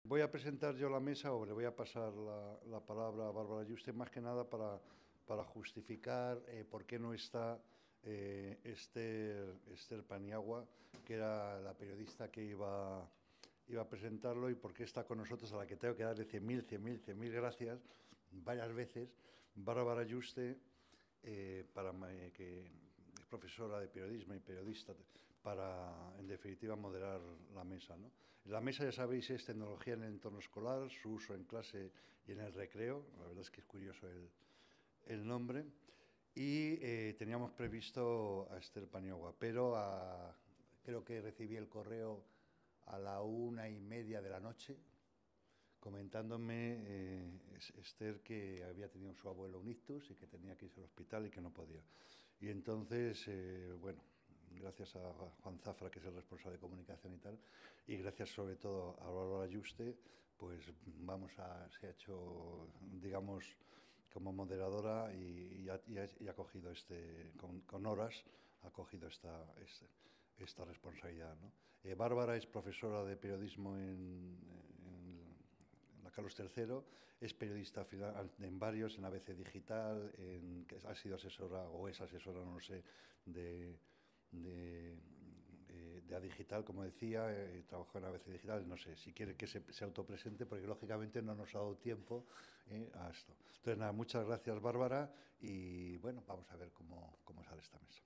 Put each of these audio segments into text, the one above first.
Voy a presentar yo la mesa o le voy a pasar la palabra a Bárbara Yuste, más que nada para justificar por qué no está Esther Paniagua, que era la periodista que iba a presentarlo, y por qué está con nosotros, a la que tengo que darle 100.000 gracias varias veces, Bárbara Yuste, que es profesora de periodismo y periodista, para, en definitiva, moderar la mesa, ¿no? La mesa, ya sabéis, es tecnología en el entorno escolar, su uso en clase y en el recreo. La verdad es que es curioso el nombre. Y teníamos previsto a Esther Paniagua, pero creo que recibí el correo a la 1:30 de la noche, comentándome Esther que había tenido su abuelo un ictus y que tenía que irse al hospital y que no podía. Y entonces, bueno, gracias a Juan Zafra, que es el responsable de comunicación y tal, y gracias sobre todo a Bárbara Yuste, pues se ha hecho, digamos, como moderadora y ha cogido con horas, ha cogido esta responsabilidad, ¿no? Bárbara es profesora de periodismo en la Carlos III, es periodista en varios, en ABC Digital, ha sido asesora, o es asesora, no lo sé, de A Digital, como decía, trabajó en ABC Digital, no sé, si quiere que se autopresente, porque lógicamente no nos ha dado tiempo a esto. Entonces, nada, muchas gracias, Bárbara, y bueno, vamos a ver cómo sale esta mesa.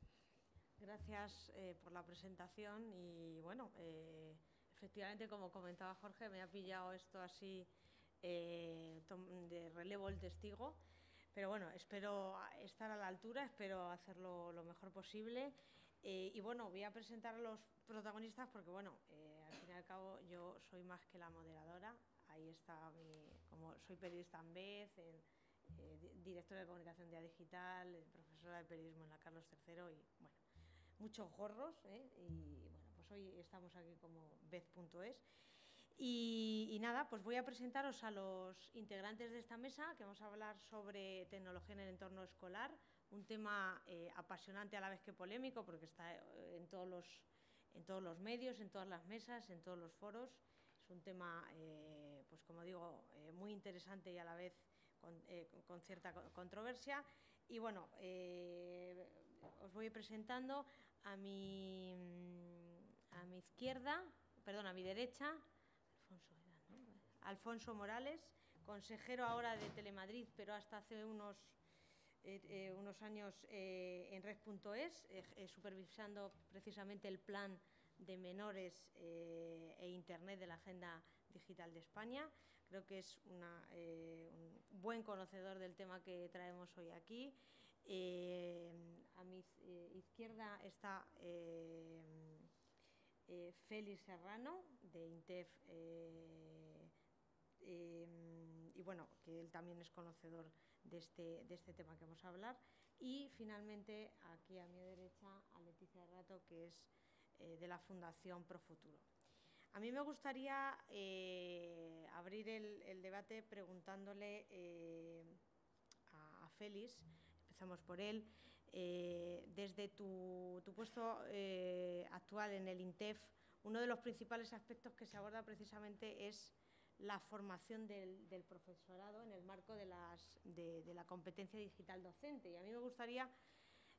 Gracias por la presentación y bueno, efectivamente, como comentaba Jorge, me ha pillado esto así de relevo el testigo, pero bueno, espero estar a la altura, espero hacerlo lo mejor posible y bueno, voy a presentar a los protagonistas porque bueno, al fin y al cabo yo soy más que la moderadora, ahí está como soy periodista en BEZ, directora de comunicación de A Digital, profesora de periodismo en la Carlos III y bueno, muchos gorros, y bueno, pues hoy estamos aquí como Bez.es. Y nada, pues voy a presentaros a los integrantes de esta mesa, que vamos a hablar sobre tecnología en el entorno escolar, un tema apasionante a la vez que polémico, porque está en todos los medios, en todas las mesas, en todos los foros. Es un tema, pues como digo, muy interesante y a la vez con cierta controversia. Y bueno, os voy presentando a mi izquierda, perdón, a mi derecha, Alfonso Morales, consejero ahora de Telemadrid, pero hasta hace unos años en Red.es, supervisando precisamente el plan de menores e Internet de la Agenda Digital de España. Creo que es un buen conocedor del tema que traemos hoy aquí. A mi izquierda está Félix Serrano, de INTEF, y bueno, que él también es conocedor de este tema que vamos a hablar. Y finalmente, aquí a mi derecha, a Leticia Rato, que es de la Fundación Profuturo. A mí me gustaría abrir el debate preguntándole a Félix, empezamos por él, desde tu puesto actual en el INTEF, uno de los principales aspectos que se aborda precisamente es la formación del profesorado en el marco de la competencia digital docente. Y a mí me gustaría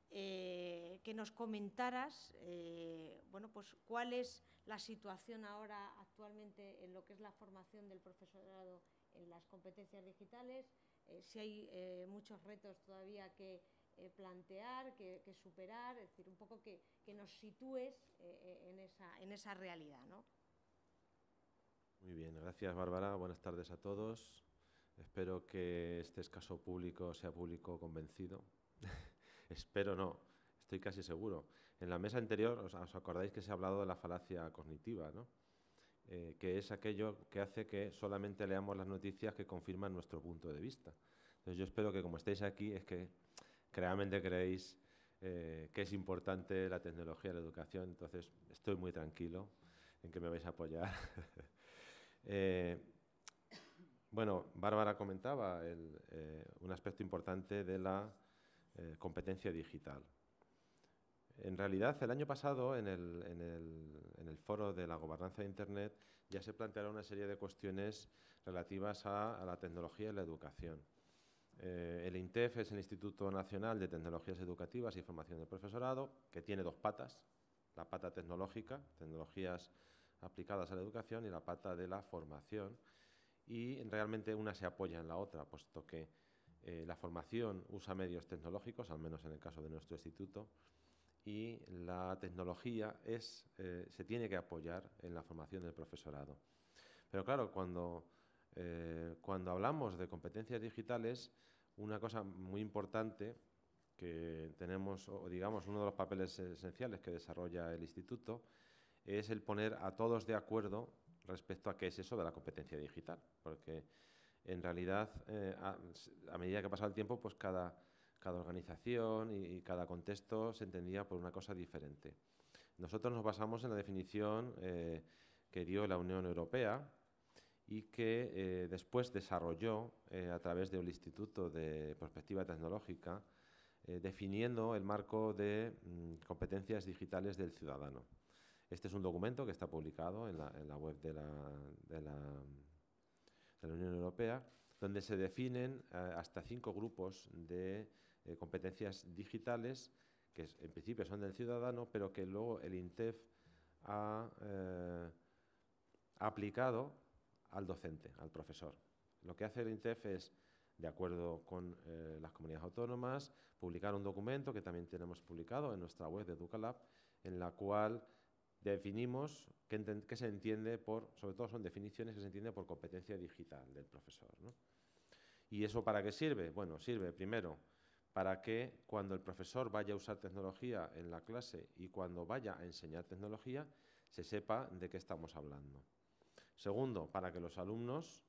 que nos comentaras bueno, pues, cuál es la situación ahora actualmente en lo que es la formación del profesorado en las competencias digitales, si hay muchos retos todavía que plantear, que superar, es decir, un poco que nos sitúes en esa realidad, ¿no? Muy bien, gracias Bárbara, buenas tardes a todos. Espero que este escaso público sea público convencido. Espero no, estoy casi seguro. En la mesa anterior os acordáis que se ha hablado de la falacia cognitiva, ¿no? Que es aquello que hace que solamente leamos las noticias que confirman nuestro punto de vista. Entonces yo espero que como estáis aquí es que realmente creéis que es importante la tecnología y la educación, entonces estoy muy tranquilo en que me vais a apoyar. Bueno, Bárbara comentaba un aspecto importante de la competencia digital. En realidad, el año pasado, en el foro de la gobernanza de Internet, ya se plantearon una serie de cuestiones relativas a la tecnología y la educación. El INTEF es el Instituto Nacional de Tecnologías Educativas y Formación del Profesorado, que tiene dos patas: la pata tecnológica, tecnologías aplicadas a la educación, y la pata de la formación. Y realmente una se apoya en la otra, puesto que la formación usa medios tecnológicos, al menos en el caso de nuestro instituto, y la tecnología se tiene que apoyar en la formación del profesorado. Pero claro, cuando hablamos de competencias digitales, una cosa muy importante que tenemos, o digamos uno de los papeles esenciales que desarrolla el instituto, es el poner a todos de acuerdo respecto a qué es eso de la competencia digital, porque en realidad a medida que pasa el tiempo, pues cada organización y cada contexto se entendía por una cosa diferente. Nosotros nos basamos en la definición que dio la Unión Europea y que después desarrolló a través del Instituto de Prospectiva Tecnológica, definiendo el marco de competencias digitales del ciudadano. Este es un documento que está publicado en la web de la Unión Europea, donde se definen hasta 5 grupos de competencias digitales que en principio son del ciudadano, pero que luego el INTEF ha aplicado al docente, al profesor. Lo que hace el INTEF es, de acuerdo con las comunidades autónomas, publicar un documento que también tenemos publicado en nuestra web de Educalab, en la cual definimos qué se entiende por, sobre todo son definiciones que se entiende por competencia digital del profesor, ¿no? ¿Y eso para qué sirve? Bueno, sirve primero para que cuando el profesor vaya a usar tecnología en la clase y cuando vaya a enseñar tecnología, se sepa de qué estamos hablando. Segundo, para que los alumnos,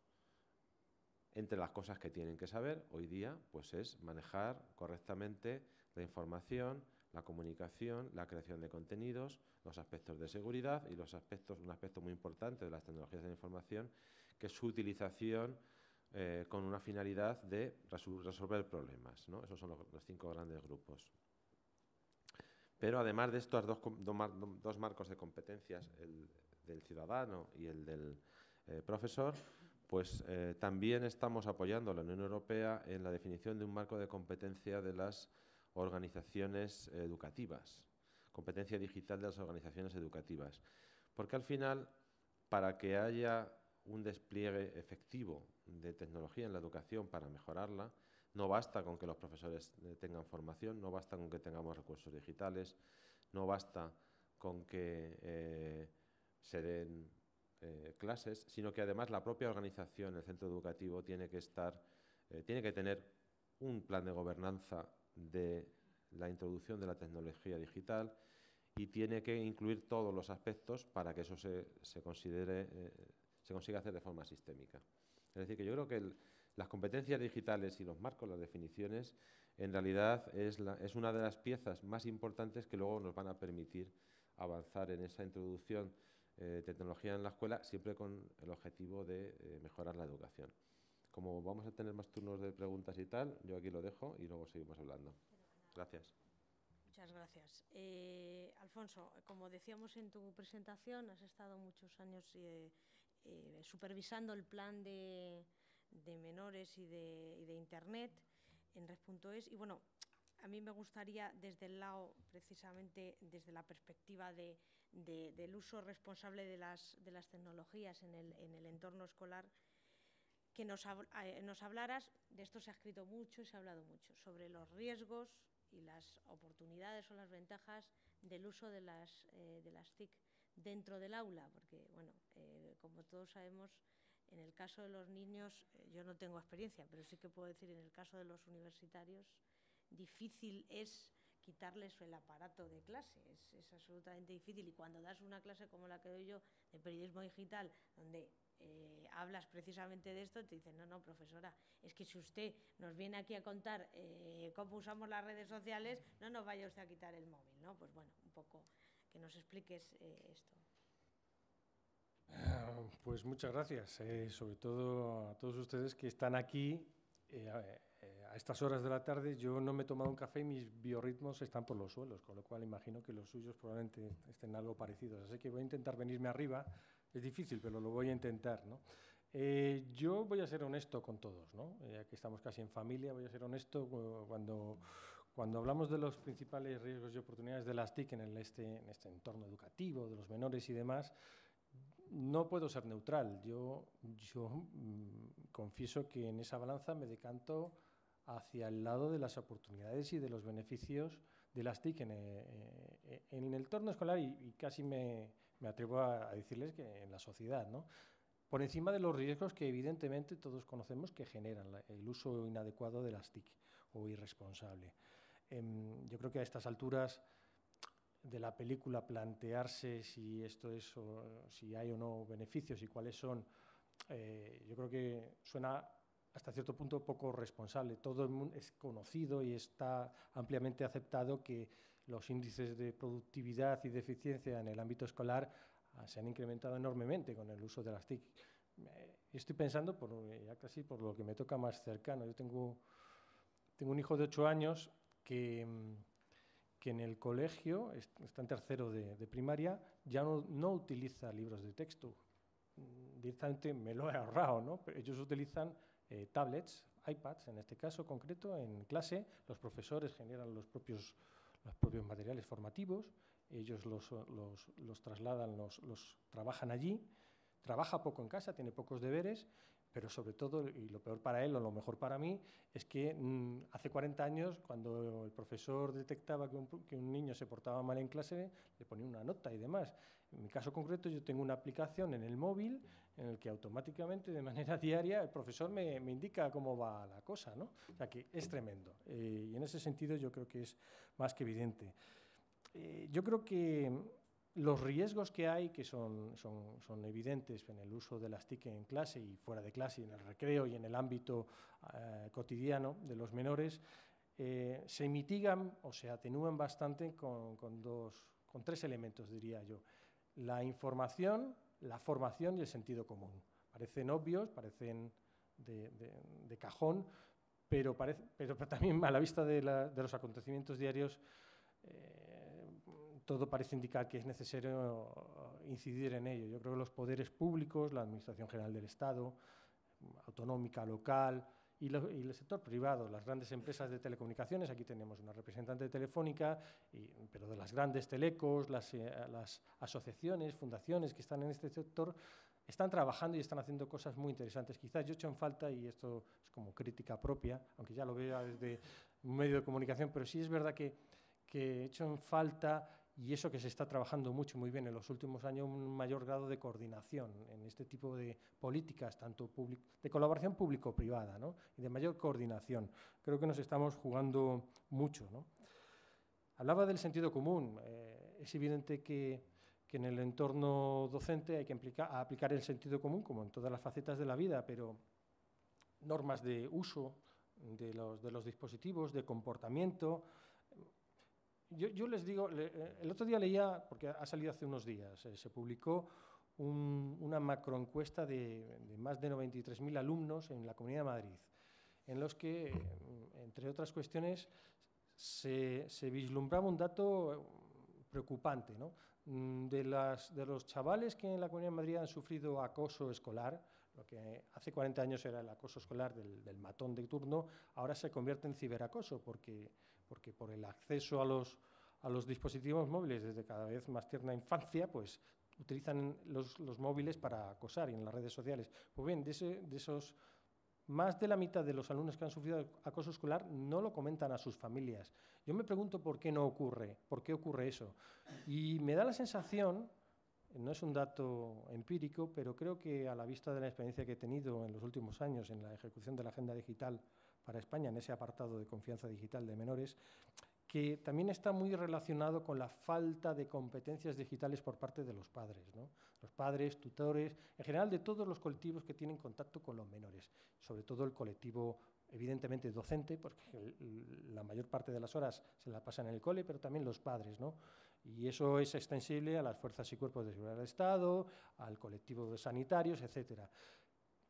entre las cosas que tienen que saber hoy día, pues es manejar correctamente la información, la comunicación, la creación de contenidos, los aspectos de seguridad y un aspecto muy importante de las tecnologías de la información, que es su utilización con una finalidad de resolver problemas, ¿no? Esos son los 5 grandes grupos. Pero además de estos dos marcos de competencias, el del ciudadano y el del profesor, pues también estamos apoyando a la Unión Europea en la definición de un marco de competencia de las organizaciones educativas, competencia digital de las organizaciones educativas. Porque al final, para que haya un despliegue efectivo de tecnología en la educación para mejorarla, no basta con que los profesores tengan formación, no basta con que tengamos recursos digitales, no basta con que se den clases, sino que además la propia organización, el centro educativo, tiene que tener un plan de gobernanza de la introducción de la tecnología digital y tiene que incluir todos los aspectos para que eso se consiga hacer de forma sistémica. Es decir, que yo creo que las competencias digitales y los marcos, las definiciones, en realidad es una de las piezas más importantes que luego nos van a permitir avanzar en esa introducción de tecnología en la escuela, siempre con el objetivo de mejorar la educación. Como vamos a tener más turnos de preguntas y tal, yo aquí lo dejo y luego seguimos hablando. Gracias. Muchas gracias. Alfonso, como decíamos en tu presentación, has estado muchos años supervisando el plan de menores y de Internet en Red.es. Y bueno, a mí me gustaría, desde el lado, precisamente desde la perspectiva del uso responsable de las tecnologías en el entorno escolar, que nos hablaras, de esto se ha escrito mucho y se ha hablado mucho, sobre los riesgos y las oportunidades o las ventajas del uso de las TIC dentro del aula, porque, bueno, como todos sabemos, en el caso de los niños, yo no tengo experiencia, pero sí que puedo decir, en el caso de los universitarios, difícil es quitarles el aparato de clase, es absolutamente difícil. Y cuando das una clase como la que doy yo, de periodismo digital, donde hablas precisamente de esto, te dicen, no, profesora, es que si usted nos viene aquí a contar cómo usamos las redes sociales, no nos vaya usted a quitar el móvil, ¿no? Pues bueno, un poco que nos expliques esto. Pues muchas gracias, sobre todo a todos ustedes que están aquí a estas horas de la tarde yo no me he tomado un café y mis biorritmos están por los suelos, con lo cual imagino que los suyos probablemente estén algo parecidos. Así que voy a intentar venirme arriba. Es difícil, pero lo voy a intentar, ¿no? Yo voy a ser honesto con todos, ¿no? Ya que estamos casi en familia, voy a ser honesto cuando hablamos de los principales riesgos y oportunidades de las TIC en este entorno educativo, de los menores y demás. No puedo ser neutral. Yo confieso que en esa balanza me decanto hacia el lado de las oportunidades y de los beneficios de las TIC en el entorno escolar y casi me atrevo a decirles que en la sociedad, ¿no? Por encima de los riesgos que evidentemente todos conocemos que generan el uso inadecuado de las TIC o irresponsable. Yo creo que a estas alturas de la película plantearse si esto es si hay o no beneficios y cuáles son, yo creo que suena hasta cierto punto poco responsable. Todo el mundo es conocido y está ampliamente aceptado que los índices de productividad y de eficiencia en el ámbito escolar se han incrementado enormemente con el uso de las TIC. Estoy pensando ya casi por lo que me toca más cercano. Yo tengo un hijo de 8 años que en el colegio, está en tercero de primaria, ya no utiliza libros de texto. Directamente me lo he ahorrado, ¿no? Pero ellos utilizan tablets, iPads en este caso concreto, en clase. Los profesores generan los propios materiales formativos, ellos los trasladan, los trabajan allí. Trabaja poco en casa, tiene pocos deberes, pero sobre todo, y lo peor para él o lo mejor para mí, es que hace 40 años, cuando el profesor detectaba que un niño se portaba mal en clase, le ponía una nota y demás. En mi caso concreto, yo tengo una aplicación en el móvil en el que automáticamente, de manera diaria, el profesor me indica cómo va la cosa, ¿no? O sea, que es tremendo. Y en ese sentido yo creo que es más que evidente. Yo creo que los riesgos que hay, que son evidentes en el uso de las TIC en clase y fuera de clase, en el recreo y en el ámbito cotidiano de los menores, se mitigan o se atenúan bastante con 3 elementos, diría yo. La información, la formación y el sentido común. Parecen obvios, parecen de cajón, pero también a la vista de los acontecimientos diarios, todo parece indicar que es necesario incidir en ello. Yo creo que los poderes públicos, la Administración General del Estado, autonómica, local y el sector privado, las grandes empresas de telecomunicaciones, aquí tenemos una representante de Telefónica, pero de las grandes telecos, las asociaciones, fundaciones que están en este sector, están trabajando y están haciendo cosas muy interesantes. Quizás yo echo en falta, y esto es como crítica propia, aunque ya lo vea desde un medio de comunicación, pero sí es verdad que echo en falta, y eso que se está trabajando mucho, muy bien en los últimos años, un mayor grado de coordinación en este tipo de políticas, tanto de colaboración público-privada, ¿no? Y de mayor coordinación. Creo que nos estamos jugando mucho, ¿no? Hablaba del sentido común. Es evidente que en el entorno docente hay que aplicar el sentido común, como en todas las facetas de la vida, pero normas de uso de los dispositivos, de comportamiento. Yo les digo, el otro día leía, porque ha salido hace unos días, se publicó una macroencuesta de más de 93.000 alumnos en la Comunidad de Madrid, en los que, entre otras cuestiones, se vislumbraba un dato preocupante, ¿no? De los chavales que en la Comunidad de Madrid han sufrido acoso escolar, lo que hace 40 años era el acoso escolar del matón de turno, ahora se convierte en ciberacoso, porque por el acceso a los dispositivos móviles desde cada vez más tierna infancia, pues utilizan los móviles para acosar y en las redes sociales. Pues bien, de esos, más de la mitad de los alumnos que han sufrido acoso escolar no lo comentan a sus familias. Yo me pregunto por qué no ocurre, por qué ocurre eso. Y me da la sensación, no es un dato empírico, pero creo que a la vista de la experiencia que he tenido en los últimos años en la ejecución de la Agenda Digital para España, en ese apartado de confianza digital de menores, que también está muy relacionado con la falta de competencias digitales por parte de los padres, ¿no? Los padres, tutores, en general de todos los colectivos que tienen contacto con los menores, sobre todo el colectivo evidentemente docente, porque la mayor parte de las horas se la pasan en el cole, pero también los padres, ¿no? Y eso es extensible a las fuerzas y cuerpos de seguridad del Estado, al colectivo de sanitarios, etcétera.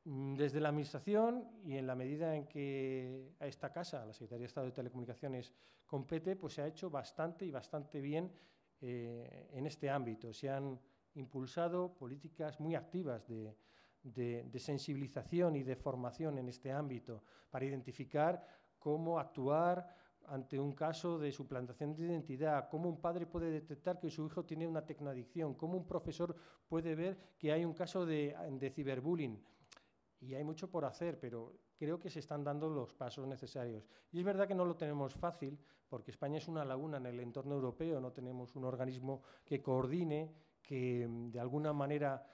Desde la Administración y en la medida en que a esta casa, la Secretaría de Estado de Telecomunicaciones, compete, pues se ha hecho bastante y bastante bien en este ámbito. Se han impulsado políticas muy activas de sensibilización y de formación en este ámbito para identificar cómo actuar ante un caso de suplantación de identidad, cómo un padre puede detectar que su hijo tiene una tecnoadicción, cómo un profesor puede ver que hay un caso de ciberbullying. Y hay mucho por hacer, pero creo que se están dando los pasos necesarios. Y es verdad que no lo tenemos fácil, porque España es una laguna en el entorno europeo, no tenemos un organismo que coordine, que de alguna manera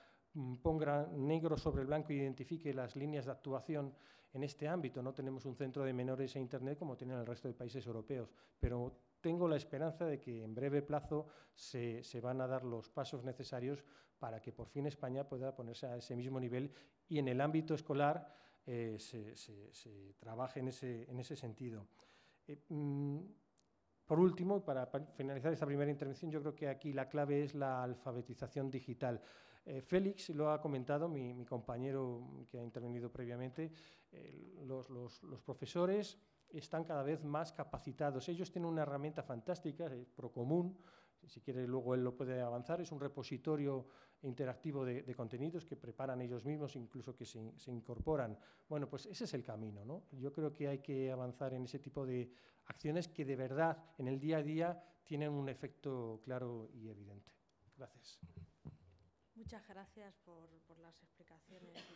ponga negro sobre blanco e identifique las líneas de actuación en este ámbito. No tenemos un centro de menores e Internet como tienen el resto de países europeos, pero tengo la esperanza de que en breve plazo se van a dar los pasos necesarios para que por fin España pueda ponerse a ese mismo nivel y en el ámbito escolar se trabaje en ese sentido. Por último, para finalizar esta primera intervención, yo creo que aquí la clave es la alfabetización digital. Félix lo ha comentado, mi compañero que ha intervenido previamente, los profesores están cada vez más capacitados. Ellos tienen una herramienta fantástica, Procomún, si quiere luego él lo puede avanzar, es un repositorio interactivo de contenidos que preparan ellos mismos, incluso que se incorporan. Bueno, pues ese es el camino, ¿no? Yo creo que hay que avanzar en ese tipo de acciones que de verdad en el día a día tienen un efecto claro y evidente. Gracias. Muchas gracias por las explicaciones y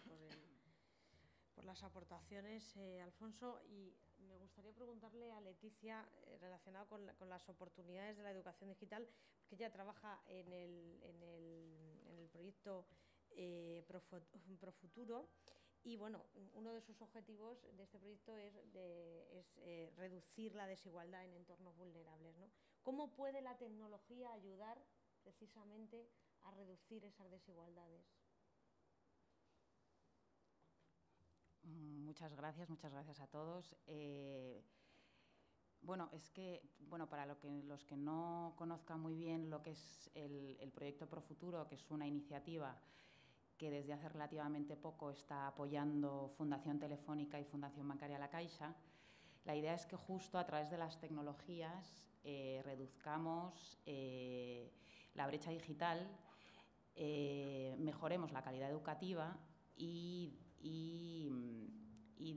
por las aportaciones, Alfonso. Y me gustaría preguntarle a Leticia, relacionado con las oportunidades de la educación digital, porque ella trabaja en el proyecto Profuturo. Y bueno, uno de sus objetivos de este proyecto es reducir la desigualdad en entornos vulnerables, ¿no? ¿Cómo puede la tecnología ayudar precisamente a reducir esas desigualdades? Muchas gracias a todos. Bueno, es que, para los que no conozcan muy bien lo que es el proyecto Profuturo, que es una iniciativa que desde hace relativamente poco está apoyando Fundación Telefónica y Fundación Bancaria La Caixa, la idea es que justo a través de las tecnologías reduzcamos la brecha digital, mejoremos la calidad educativa y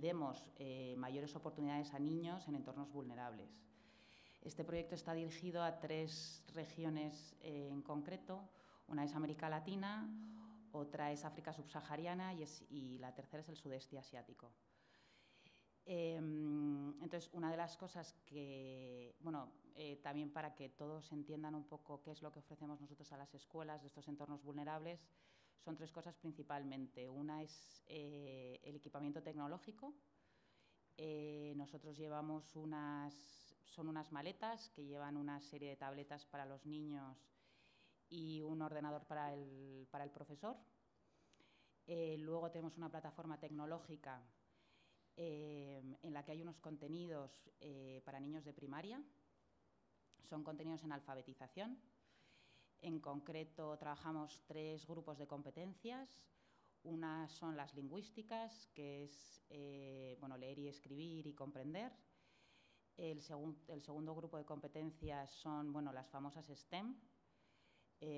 demos mayores oportunidades a niños en entornos vulnerables. Este proyecto está dirigido a 3 regiones en concreto. Una es América Latina, otra es África subsahariana y la tercera es el sudeste asiático. Entonces, una de las cosas que, también para que todos entiendan un poco qué es lo que ofrecemos nosotros a las escuelas de estos entornos vulnerables, son 3 cosas principalmente. Una es el equipamiento tecnológico. Nosotros llevamos son unas maletas que llevan una serie de tabletas para los niños y un ordenador para el profesor. Luego tenemos una plataforma tecnológica en la que hay unos contenidos para niños de primaria. Son contenidos en alfabetización. En concreto, trabajamos 3 grupos de competencias. Una son las lingüísticas, que es leer y escribir y comprender. El segundo grupo de competencias son las famosas STEM,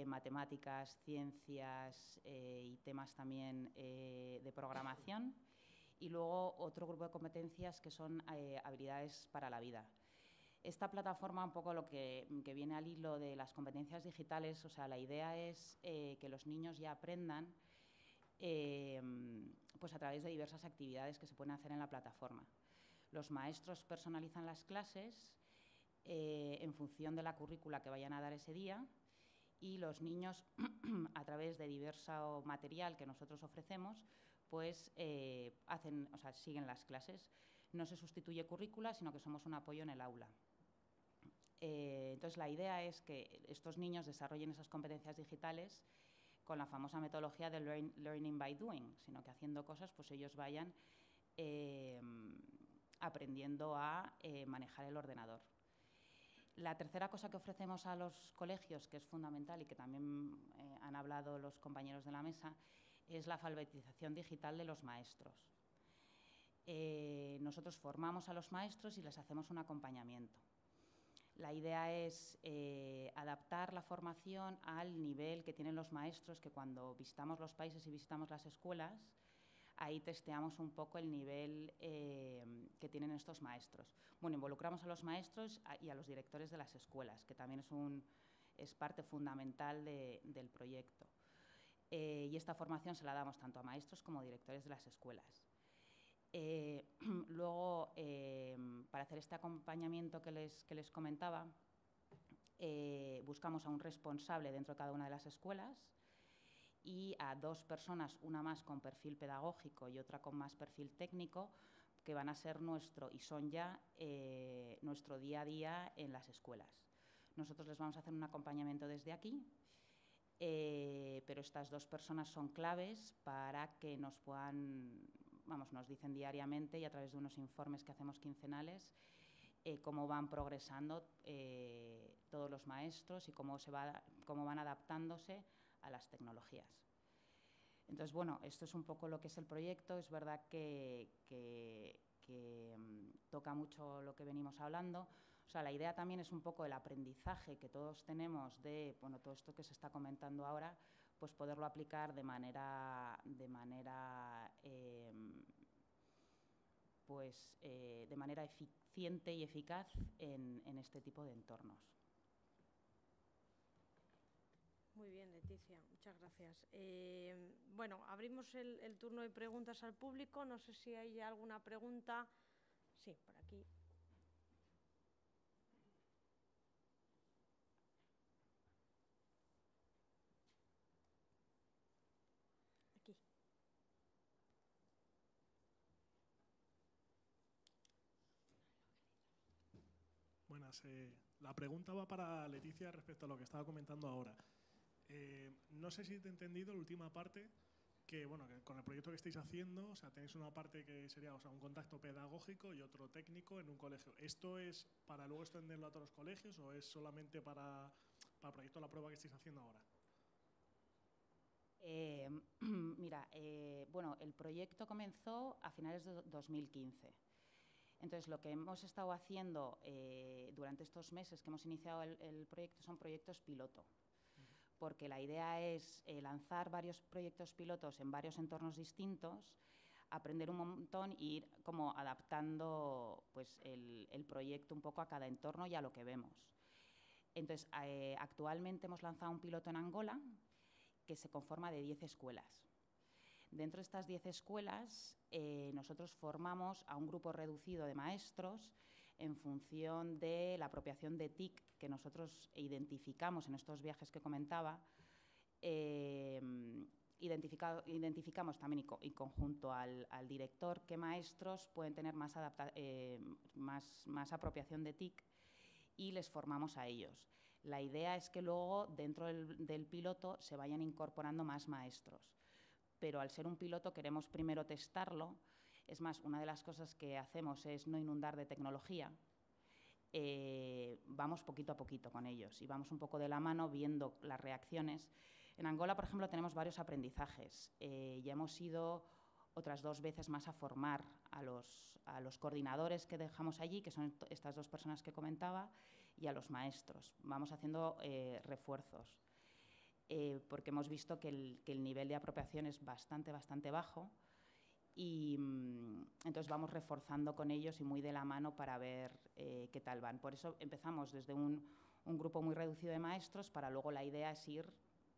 matemáticas, ciencias y temas también de programación. Y luego otro grupo de competencias que son habilidades para la vida. Esta plataforma, un poco lo que viene al hilo de las competencias digitales, o sea, la idea es que los niños ya aprendan pues a través de diversas actividades que se pueden hacer en la plataforma. Los maestros personalizan las clases en función de la currícula que vayan a dar ese día y los niños, a través de diverso material que nosotros ofrecemos, pues siguen las clases. No se sustituye currícula, sino que somos un apoyo en el aula. Entonces, la idea es que estos niños desarrollen esas competencias digitales con la famosa metodología de learning by doing, sino que haciendo cosas, pues ellos vayan aprendiendo a manejar el ordenador. La tercera cosa que ofrecemos a los colegios, que es fundamental y que también han hablado los compañeros de la mesa, es la alfabetización digital de los maestros. Nosotros formamos a los maestros y les hacemos un acompañamiento. La idea es adaptar la formación al nivel que tienen los maestros, que cuando visitamos los países y visitamos las escuelas, ahí testeamos un poco el nivel que tienen estos maestros. Bueno, involucramos a los maestros y a los directores de las escuelas, que también es parte fundamental del proyecto. Y esta formación se la damos tanto a maestros como a directores de las escuelas. Luego, para hacer este acompañamiento que les comentaba, buscamos a un responsable dentro de cada una de las escuelas y a 2 personas, una más con perfil pedagógico y otra con más perfil técnico, que van a ser y son ya nuestro día a día en las escuelas. Nosotros les vamos a hacer un acompañamiento desde aquí, pero estas 2 personas son claves para que nos dicen diariamente y a través de unos informes que hacemos quincenales cómo van progresando todos los maestros y cómo van adaptándose a las tecnologías. Entonces, bueno, esto es un poco lo que es el proyecto. Es verdad que toca mucho lo que venimos hablando. O sea, la idea también es un poco el aprendizaje que todos tenemos de, bueno, todo esto que se está comentando ahora, pues poderlo aplicar de manera eficiente y eficaz en este tipo de entornos. Muy bien, Leticia, muchas gracias. Bueno, abrimos el turno de preguntas al público. No sé si hay alguna pregunta. Sí, por aquí. Aquí. Buenas. La pregunta va para Leticia respecto a lo que estaba comentando ahora. No sé si te he entendido la última parte, que bueno, que con el proyecto que estáis haciendo, o sea, tenéis una parte que sería, o sea, un contacto pedagógico y otro técnico en un colegio. ¿Esto es para luego extenderlo a todos los colegios o es solamente para el proyecto de la prueba que estáis haciendo ahora? Mira, bueno, el proyecto comenzó a finales de 2015. Entonces, lo que hemos estado haciendo durante estos meses que hemos iniciado el proyecto son proyectos piloto, porque la idea es lanzar varios proyectos pilotos en varios entornos distintos, aprender un montón e ir como adaptando pues, el proyecto un poco a cada entorno y a lo que vemos. Entonces, actualmente hemos lanzado un piloto en Angola que se conforma de 10 escuelas. Dentro de estas 10 escuelas, nosotros formamos a un grupo reducido de maestros en función de la apropiación de TIC que nosotros identificamos en estos viajes que comentaba. Identificamos también y conjunto al director qué maestros pueden tener más apropiación de TIC y les formamos a ellos. La idea es que luego dentro del piloto se vayan incorporando más maestros. Pero al ser un piloto queremos primero testarlo. Es más, una de las cosas que hacemos es no inundar de tecnología. Vamos poquito a poquito con ellos y vamos un poco de la mano viendo las reacciones. En Angola, por ejemplo, tenemos varios aprendizajes. Ya hemos ido otras 2 veces más a formar a los coordinadores que dejamos allí, que son estas 2 personas que comentaba, y a los maestros. Vamos haciendo refuerzos. Porque hemos visto que el nivel de apropiación es bastante bajo y entonces vamos reforzando con ellos y muy de la mano para ver qué tal van. Por eso empezamos desde un grupo muy reducido de maestros para luego la idea es ir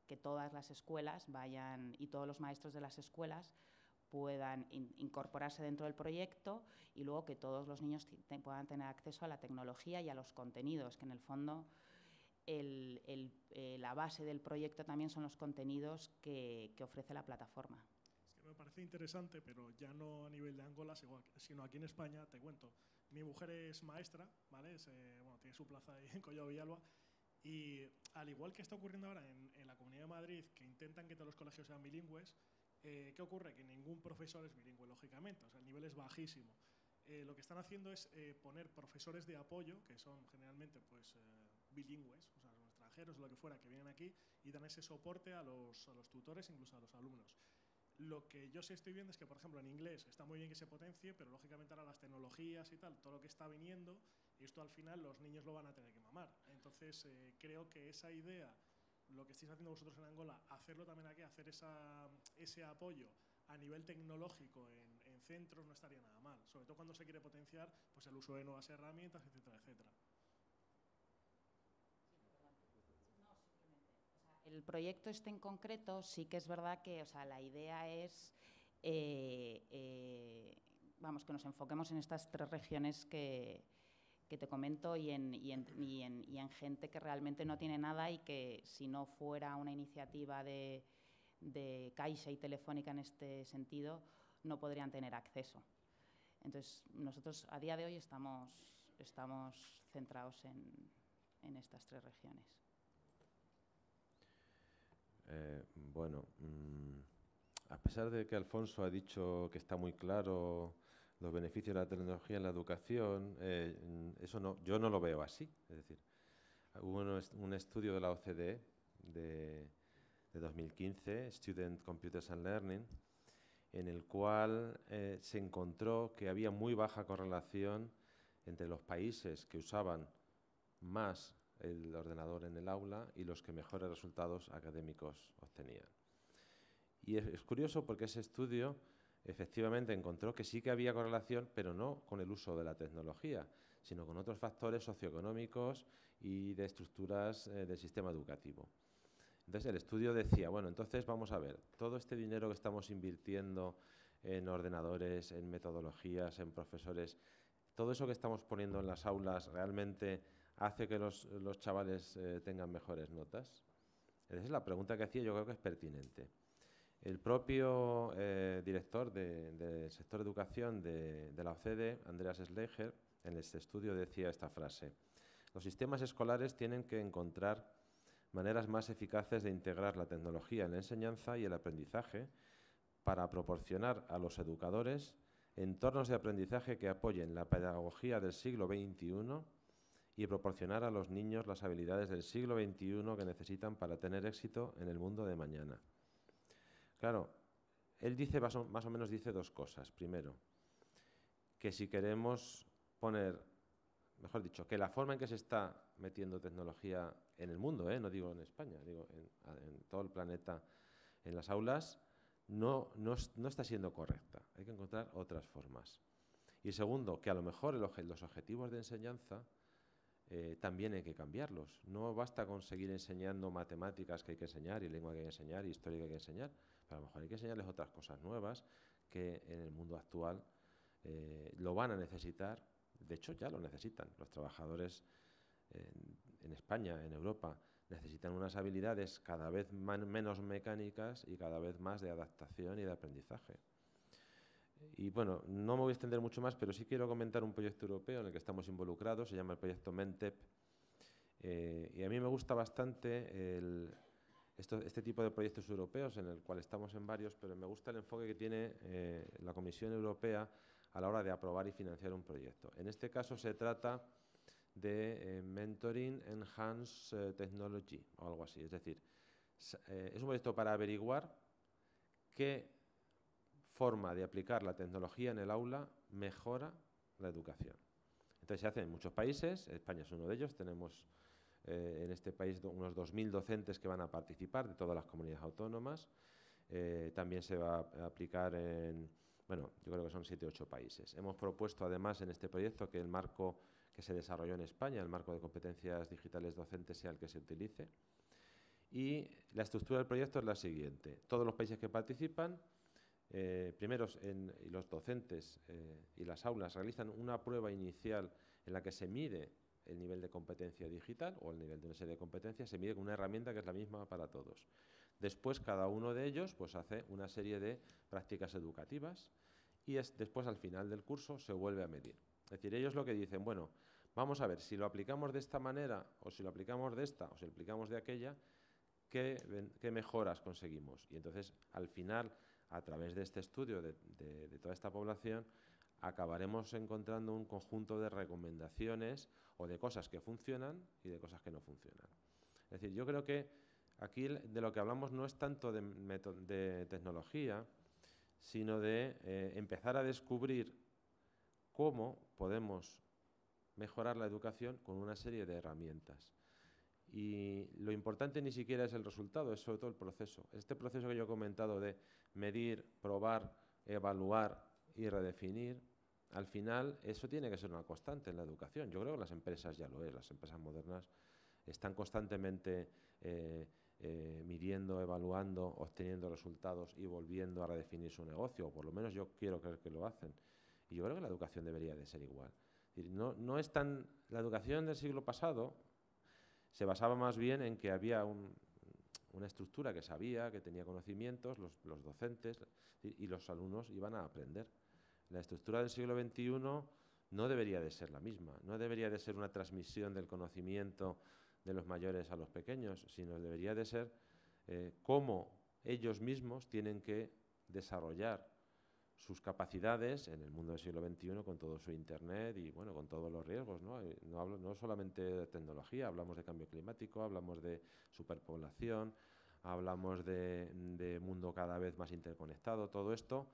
que todas las escuelas vayan y todos los maestros de las escuelas puedan incorporarse dentro del proyecto y luego que todos los niños puedan tener acceso a la tecnología y a los contenidos, que en el fondo la base del proyecto también son los contenidos que ofrece la plataforma. Es que me parece interesante, pero ya no a nivel de Angola, sino aquí en España, te cuento. Mi mujer es maestra, ¿vale? Bueno, tiene su plaza ahí en Collado Villalba, y al igual que está ocurriendo ahora en la Comunidad de Madrid, que intentan que todos los colegios sean bilingües, ¿qué ocurre? Que ningún profesor es bilingüe, lógicamente, o sea, el nivel es bajísimo. Lo que están haciendo es poner profesores de apoyo, que son generalmente pues, bilingües, o sea, los extranjeros o lo que fuera, que vienen aquí y dan ese soporte a los tutores, incluso a los alumnos. Lo que yo sí estoy viendo es que, por ejemplo, en inglés está muy bien que se potencie, pero lógicamente ahora las tecnologías y tal, todo lo que está viniendo, esto al final los niños lo van a tener que mamar. Entonces, creo que esa idea, lo que estáis haciendo vosotros en Angola, hacerlo también aquí, hacer ese apoyo a nivel tecnológico en centros no estaría nada mal, sobre todo cuando se quiere potenciar pues el uso de nuevas herramientas, etcétera, etcétera. El proyecto este en concreto sí que es verdad que, o sea, la idea es, vamos, que nos enfoquemos en estas 3 regiones que te comento y en gente que realmente no tiene nada y que si no fuera una iniciativa de Caixa y Telefónica en este sentido, no podrían tener acceso. Entonces, nosotros a día de hoy estamos centrados en estas 3 regiones. Bueno, a pesar de que Alfonso ha dicho que está muy claro los beneficios de la tecnología en la educación, yo no lo veo así. Es decir, hubo un estudio de la OCDE de 2015, Student Computers and Learning, en el cual se encontró que había muy baja correlación entre los países que usaban más el ordenador en el aula y los que mejores resultados académicos obtenían. Y es curioso porque ese estudio efectivamente encontró que sí que había correlación, pero no con el uso de la tecnología, sino con otros factores socioeconómicos y de estructuras del sistema educativo. Entonces el estudio decía, bueno, entonces vamos a ver, todo este dinero que estamos invirtiendo en ordenadores, en metodologías, en profesores, todo eso que estamos poniendo en las aulas realmente hace que los chavales tengan mejores notas. Esa es la pregunta que hacía, yo creo que es pertinente. El propio director del sector educación de la OCDE, Andreas Schleicher, en este estudio decía esta frase: los sistemas escolares tienen que encontrar maneras más eficaces de integrar la tecnología en la enseñanza y el aprendizaje para proporcionar a los educadores entornos de aprendizaje que apoyen la pedagogía del siglo XXI y proporcionar a los niños las habilidades del siglo XXI que necesitan para tener éxito en el mundo de mañana. Claro, él dice más o menos dice 2 cosas. Primero, que si queremos poner, mejor dicho, que la forma en que se está metiendo tecnología en el mundo, no digo en España, digo en todo el planeta, en las aulas, no está siendo correcta. Hay que encontrar otras formas. Y segundo, que a lo mejor los objetivos de enseñanza también hay que cambiarlos. No basta con seguir enseñando matemáticas que hay que enseñar y lengua que hay que enseñar y historia que hay que enseñar. Pero a lo mejor hay que enseñarles otras cosas nuevas que en el mundo actual lo van a necesitar. De hecho, ya lo necesitan. Los trabajadores en España, en Europa, necesitan unas habilidades cada vez menos mecánicas y cada vez más de adaptación y de aprendizaje. Y bueno, no me voy a extender mucho más, pero sí quiero comentar un proyecto europeo en el que estamos involucrados, se llama el proyecto MENTEP, y a mí me gusta bastante este tipo de proyectos europeos, en el cual estamos en varios, pero me gusta el enfoque que tiene la Comisión Europea a la hora de aprobar y financiar un proyecto. En este caso se trata de Mentoring Enhanced Technology o algo así, es decir, es un proyecto para averiguar qué forma de aplicar la tecnología en el aula mejora la educación. Entonces se hace en muchos países, España es uno de ellos, tenemos en este país unos 2.000 docentes que van a participar de todas las comunidades autónomas, también se va a aplicar en, bueno, yo creo que son 7 u 8 países. Hemos propuesto además en este proyecto que el marco que se desarrolló en España, el marco de competencias digitales docentes, sea el que se utilice. Y la estructura del proyecto es la siguiente: todos los países que participan, primero los docentes y las aulas realizan una prueba inicial en la que se mide el nivel de competencia digital o el nivel de una serie de competencias, se mide con una herramienta que es la misma para todos. Después cada uno de ellos pues hace una serie de prácticas educativas y después al final del curso se vuelve a medir. Es decir, ellos lo que dicen, bueno, vamos a ver si lo aplicamos de esta manera o si lo aplicamos de esta o si lo aplicamos de aquella, ¿qué mejoras conseguimos? Y entonces al final, a través de este estudio de toda esta población, acabaremos encontrando un conjunto de recomendaciones o de cosas que funcionan y de cosas que no funcionan. Es decir, yo creo que aquí de lo que hablamos no es tanto de tecnología, sino de empezar a descubrir cómo podemos mejorar la educación con una serie de herramientas. Y lo importante ni siquiera es el resultado, es sobre todo el proceso. Este proceso que yo he comentado de medir, probar, evaluar y redefinir, al final eso tiene que ser una constante en la educación. Yo creo que las empresas ya lo es, las empresas modernas están constantemente midiendo, evaluando, obteniendo resultados y volviendo a redefinir su negocio, o por lo menos yo quiero creer que lo hacen. Y yo creo que la educación debería de ser igual. Es decir, no es tan... La educación del siglo pasado se basaba más bien en que había una estructura que sabía, que tenía conocimientos, los docentes, y los alumnos iban a aprender. La estructura del siglo XXI no debería de ser la misma, no debería de ser una transmisión del conocimiento de los mayores a los pequeños, sino debería de ser cómo ellos mismos tienen que desarrollar sus capacidades en el mundo del siglo XXI con todo su Internet y bueno, con todos los riesgos, ¿no? No solamente de tecnología, hablamos de cambio climático, hablamos de superpoblación, hablamos de mundo cada vez más interconectado. Todo esto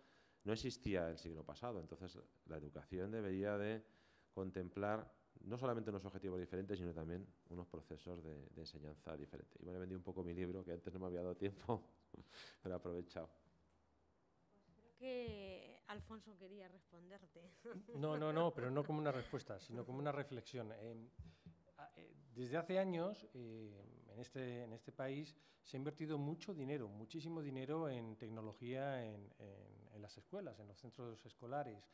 no existía el siglo pasado, entonces la educación debería de contemplar no solamente unos objetivos diferentes, sino también unos procesos de enseñanza diferentes. Y bueno, he vendido un poco mi libro, que antes no me había dado tiempo, pero he aprovechado. Que Alfonso quería responderte. No, pero no como una respuesta, sino como una reflexión. Desde hace años, en este país, se ha invertido mucho dinero, muchísimo dinero en tecnología en las escuelas, en los centros escolares.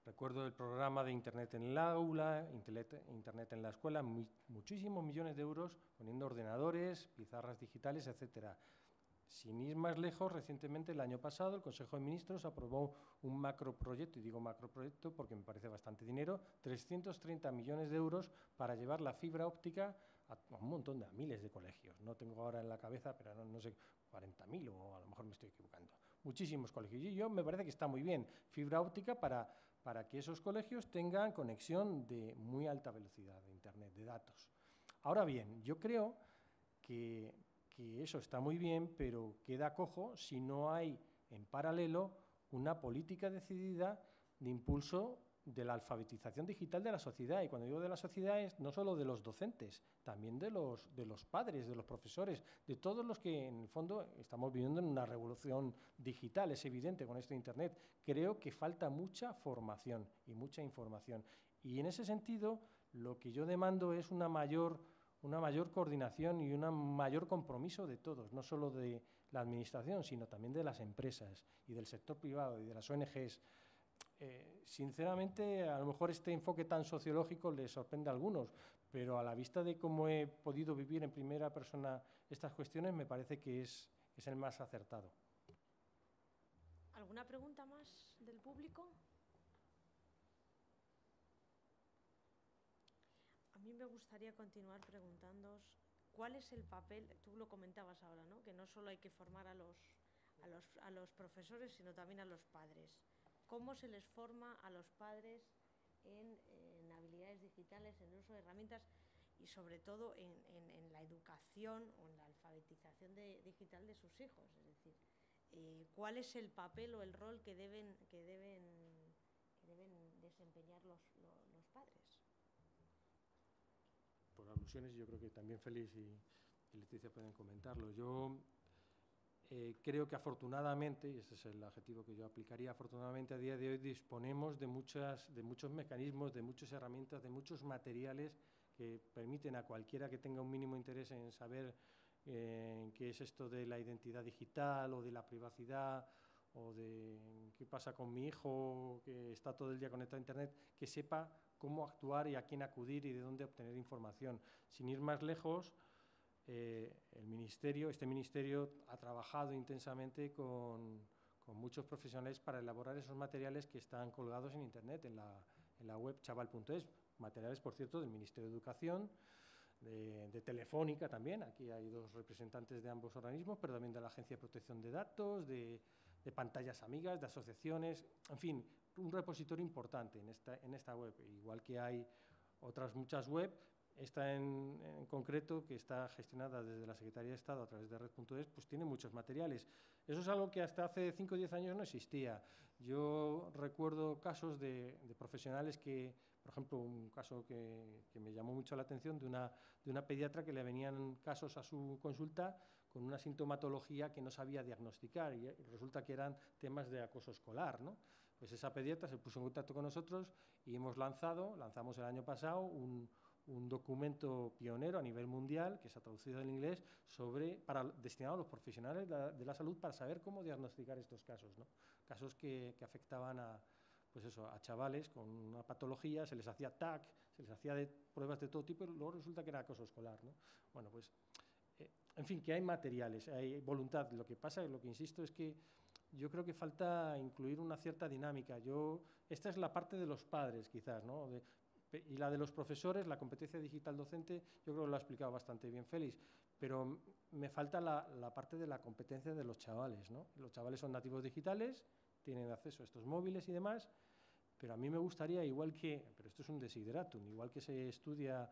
Recuerdo el programa de Internet en el aula, Internet en la escuela, muchísimos millones de euros poniendo ordenadores, pizarras digitales, etcétera. Sin ir más lejos, recientemente, el año pasado, el Consejo de Ministros aprobó un macroproyecto, y digo macroproyecto porque me parece bastante dinero, 330 millones de euros para llevar la fibra óptica a un montón a miles de colegios. No tengo ahora en la cabeza, pero no sé, 40.000 o a lo mejor me estoy equivocando. Muchísimos colegios. Y yo me parece que está muy bien, fibra óptica para que esos colegios tengan conexión de muy alta velocidad de Internet, de datos. Ahora bien, yo creo que eso está muy bien, pero queda cojo si no hay en paralelo una política decidida de impulso de la alfabetización digital de la sociedad. Y cuando digo de la sociedad es no solo de los docentes, también de los padres, de los profesores, de todos los que en el fondo estamos viviendo en una revolución digital, es evidente con esto de Internet. Creo que falta mucha formación y mucha información. Y en ese sentido, lo que yo demando es una mayor coordinación y un mayor compromiso de todos, no solo de la administración, sino también de las empresas y del sector privado y de las ONGs. Sinceramente, a lo mejor este enfoque tan sociológico les sorprende a algunos, pero a la vista de cómo he podido vivir en primera persona estas cuestiones, me parece que es el más acertado. ¿Alguna pregunta más del público? A mí me gustaría continuar preguntándoos cuál es el papel, tú lo comentabas ahora, ¿no? Que no solo hay que formar a los profesores, sino también a los padres. ¿Cómo se les forma a los padres en habilidades digitales, en el uso de herramientas y sobre todo en la educación o en la alfabetización digital de sus hijos? Es decir, ¿cuál es el papel o el rol que deben desempeñar los padres? Por alusiones, yo creo que también Félix y Leticia pueden comentarlo. Yo creo que afortunadamente, y ese es el adjetivo que yo aplicaría, afortunadamente a día de hoy disponemos de muchos mecanismos, de muchas herramientas, de muchos materiales que permiten a cualquiera que tenga un mínimo interés en saber qué es esto de la identidad digital o de la privacidad o de qué pasa con mi hijo que está todo el día conectado a Internet, que sepa cómo actuar y a quién acudir y de dónde obtener información. Sin ir más lejos, este ministerio ha trabajado intensamente con muchos profesionales para elaborar esos materiales que están colgados en Internet, en la web chaval.es, materiales, por cierto, del Ministerio de Educación, de Telefónica también, aquí hay dos representantes de ambos organismos, pero también de la Agencia de Protección de Datos, de pantallas amigas, de asociaciones, en fin, un repositorio importante en esta web, igual que hay otras muchas web Esta en concreto, que está gestionada desde la Secretaría de Estado a través de Red.es, pues tiene muchos materiales. Eso es algo que hasta hace 5 o 10 años no existía. Yo recuerdo casos de profesionales que, por ejemplo, un caso que me llamó mucho la atención de una pediatra que le venían casos a su consulta con una sintomatología que no sabía diagnosticar y resulta que eran temas de acoso escolar, ¿no? Pues esa pediatra se puso en contacto con nosotros y lanzamos el año pasado un documento pionero a nivel mundial que se ha traducido al inglés destinado a los profesionales de la salud para saber cómo diagnosticar estos casos, ¿no? Casos que afectaban a chavales con una patología, se les hacía TAC, se les hacía pruebas de todo tipo y luego resulta que era acoso escolar, ¿no? Bueno, pues, en fin, que hay materiales, hay voluntad. Lo que pasa, lo que insisto, es que yo creo que falta incluir una cierta dinámica. Esta es la parte de los padres, quizás, ¿no? Y la de los profesores, la competencia digital docente, yo creo que lo ha explicado bastante bien Félix, pero me falta la parte de la competencia de los chavales, ¿no? Los chavales son nativos digitales, tienen acceso a estos móviles y demás, pero a mí me gustaría, pero esto es un desideratum, igual que se estudia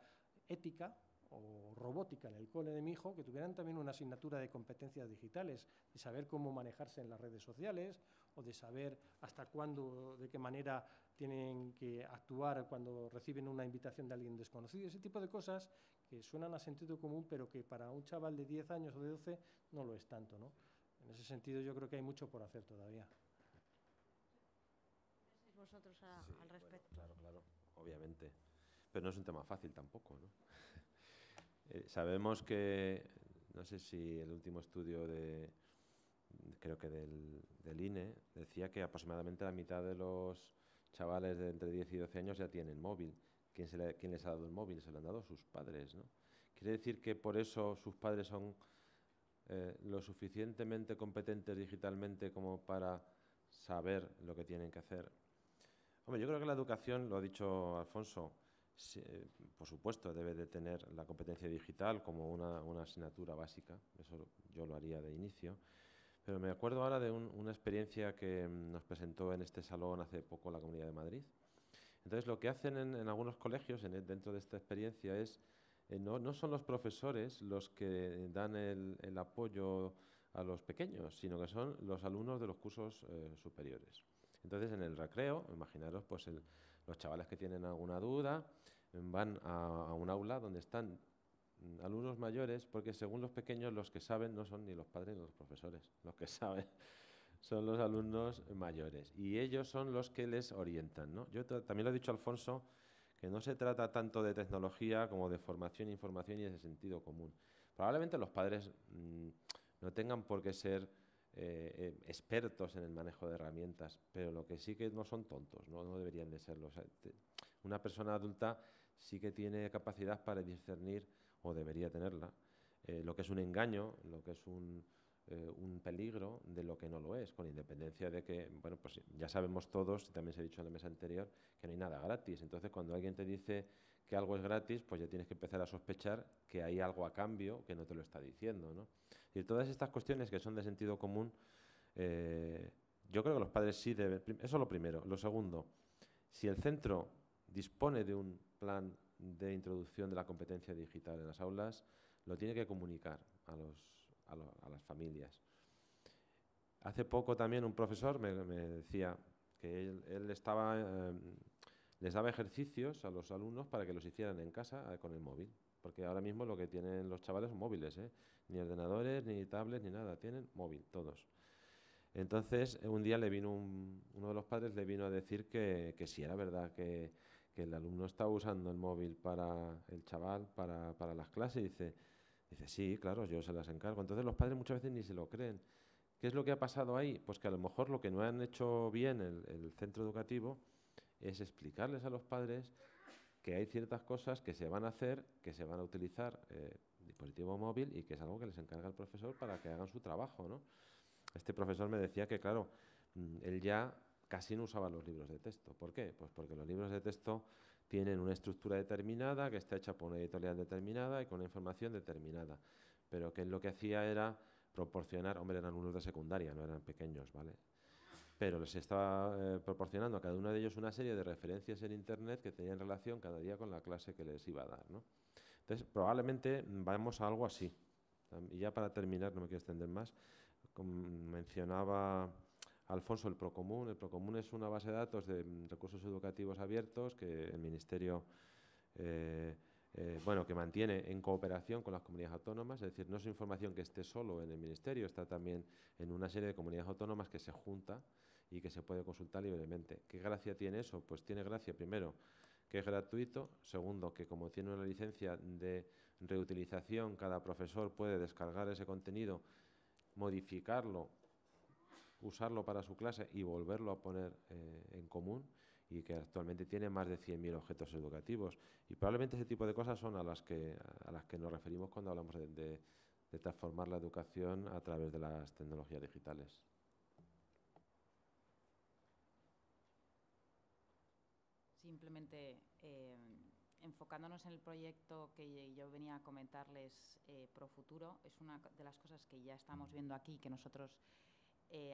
ética o robótica en el cole de mi hijo, que tuvieran también una asignatura de competencias digitales, de saber cómo manejarse en las redes sociales o de saber hasta cuándo, de qué manera tienen que actuar cuando reciben una invitación de alguien desconocido, ese tipo de cosas que suenan a sentido común, pero que para un chaval de 10 años o de 12 no lo es tanto, ¿no? En ese sentido yo creo que hay mucho por hacer todavía. ¿Qué pensáis vosotros al respecto? Bueno, claro, obviamente. Pero no es un tema fácil tampoco, ¿no? Sabemos que, no sé si el último estudio creo que del INE, decía que aproximadamente la mitad de los chavales de entre 10 y 12 años ya tienen móvil. ¿Quién les ha dado el móvil? Se lo han dado sus padres, ¿no? ¿Quiere decir que por eso sus padres son lo suficientemente competentes digitalmente como para saber lo que tienen que hacer? Hombre, yo creo que la educación, lo ha dicho Alfonso, por supuesto debe de tener la competencia digital como una asignatura básica, eso yo lo haría de inicio, pero me acuerdo ahora de una experiencia que nos presentó en este salón hace poco la Comunidad de Madrid. Entonces lo que hacen en algunos colegios dentro de esta experiencia es, no son los profesores los que dan el apoyo a los pequeños, sino que son los alumnos de los cursos superiores. Entonces, en el recreo, imaginaros, pues los chavales que tienen alguna duda van a un aula donde están alumnos mayores, porque según los pequeños, los que saben no son ni los padres ni los profesores. Los que saben son los alumnos mayores y ellos son los que les orientan, ¿no? Yo también lo he dicho a Alfonso, que no se trata tanto de tecnología como de formación, información y de sentido común. Probablemente los padres no tengan por qué ser expertos en el manejo de herramientas, pero lo que sí que no son tontos, no deberían de serlo. O sea, una persona adulta sí que tiene capacidad para discernir, o debería tenerla, lo que es un engaño, lo que es un peligro, de lo que no lo es, con independencia de que, bueno, pues ya sabemos todos, y también se ha dicho en la mesa anterior, que no hay nada gratis. Entonces, cuando alguien te dice que algo es gratis, pues ya tienes que empezar a sospechar que hay algo a cambio que no te lo está diciendo, ¿no? Y todas estas cuestiones que son de sentido común, yo creo que los padres sí deben. Eso es lo primero. Lo segundo, si el centro dispone de un plan de introducción de la competencia digital en las aulas, lo tiene que comunicar a las familias. Hace poco también un profesor me decía que él les daba ejercicios a los alumnos para que los hicieran en casa con el móvil, porque ahora mismo lo que tienen los chavales son móviles, ni ordenadores, ni tablets, ni nada, tienen móvil, todos. Entonces, un día uno de los padres le vino a decir que sí, era verdad que el alumno estaba usando el móvil el chaval para las clases, y dice, sí, claro, yo se las encargo. Entonces los padres muchas veces ni se lo creen. ¿Qué es lo que ha pasado ahí? Pues que a lo mejor lo que no han hecho bien el centro educativo es explicarles a los padres que hay ciertas cosas que se van a hacer, que se van a utilizar dispositivo móvil, y que es algo que les encarga el profesor para que hagan su trabajo, ¿no? Este profesor me decía que, claro, él ya casi no usaba los libros de texto. ¿Por qué? Pues porque los libros de texto tienen una estructura determinada, que está hecha por una editorial determinada y con una información determinada. Pero que él lo que hacía era proporcionar, hombre, eran alumnos de secundaria, no eran pequeños, ¿vale? pero les estaba proporcionando a cada uno de ellos una serie de referencias en Internet que tenían relación cada día con la clase que les iba a dar, ¿no? Entonces, probablemente vamos a algo así. Y ya para terminar, no me quiero extender más, mencionaba Alfonso el Procomún. El Procomún es una base de datos de recursos educativos abiertos que el Ministerio que mantiene en cooperación con las comunidades autónomas, es decir, no es información que esté solo en el Ministerio, está también en una serie de comunidades autónomas que se junta y que se puede consultar libremente. ¿Qué gracia tiene eso? Pues tiene gracia, primero, que es gratuito, segundo, que como tiene una licencia de reutilización, cada profesor puede descargar ese contenido, modificarlo, usarlo para su clase y volverlo a poner en común, y que actualmente tiene más de 100.000 objetos educativos. Y probablemente ese tipo de cosas son a las que nos referimos cuando hablamos de transformar la educación a través de las tecnologías digitales. Simplemente enfocándonos en el proyecto que yo venía a comentarles, Profuturo, es una de las cosas que ya estamos viendo aquí, que nosotros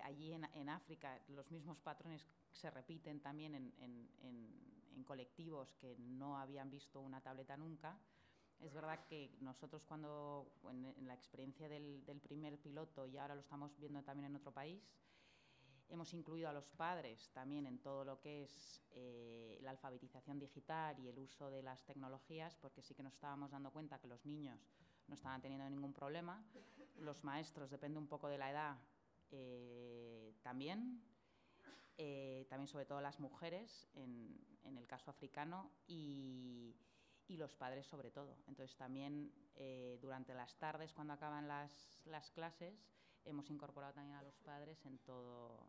allí en África los mismos patrones se repiten también en colectivos que no habían visto una tableta nunca. Es verdad que nosotros cuando, en la experiencia del primer piloto, y ahora lo estamos viendo también en otro país, hemos incluido a los padres también en todo lo que es la alfabetización digital y el uso de las tecnologías, porque sí que nos estábamos dando cuenta que los niños no estaban teniendo ningún problema. Los maestros, depende un poco de la edad, también sobre todo las mujeres en el caso africano, y los padres sobre todo. Entonces también durante las tardes, cuando acaban las clases, hemos incorporado también a los padres en todo,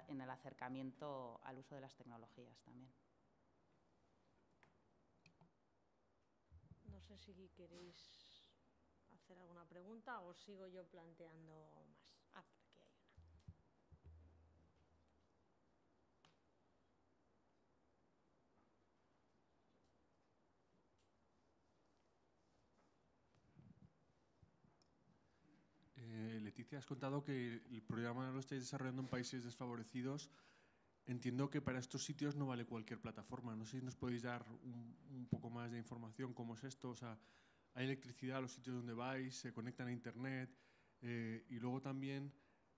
en el acercamiento al uso de las tecnologías también. No sé si queréis hacer alguna pregunta o sigo yo planteando más. Leticia, has contado que el programa lo estáis desarrollando en países desfavorecidos. Entiendo que para estos sitios no vale cualquier plataforma. No sé si nos podéis dar un poco más de información. ¿Cómo es esto? O sea, ¿hay electricidad a los sitios donde vais? ¿Se conectan a Internet? Y luego también,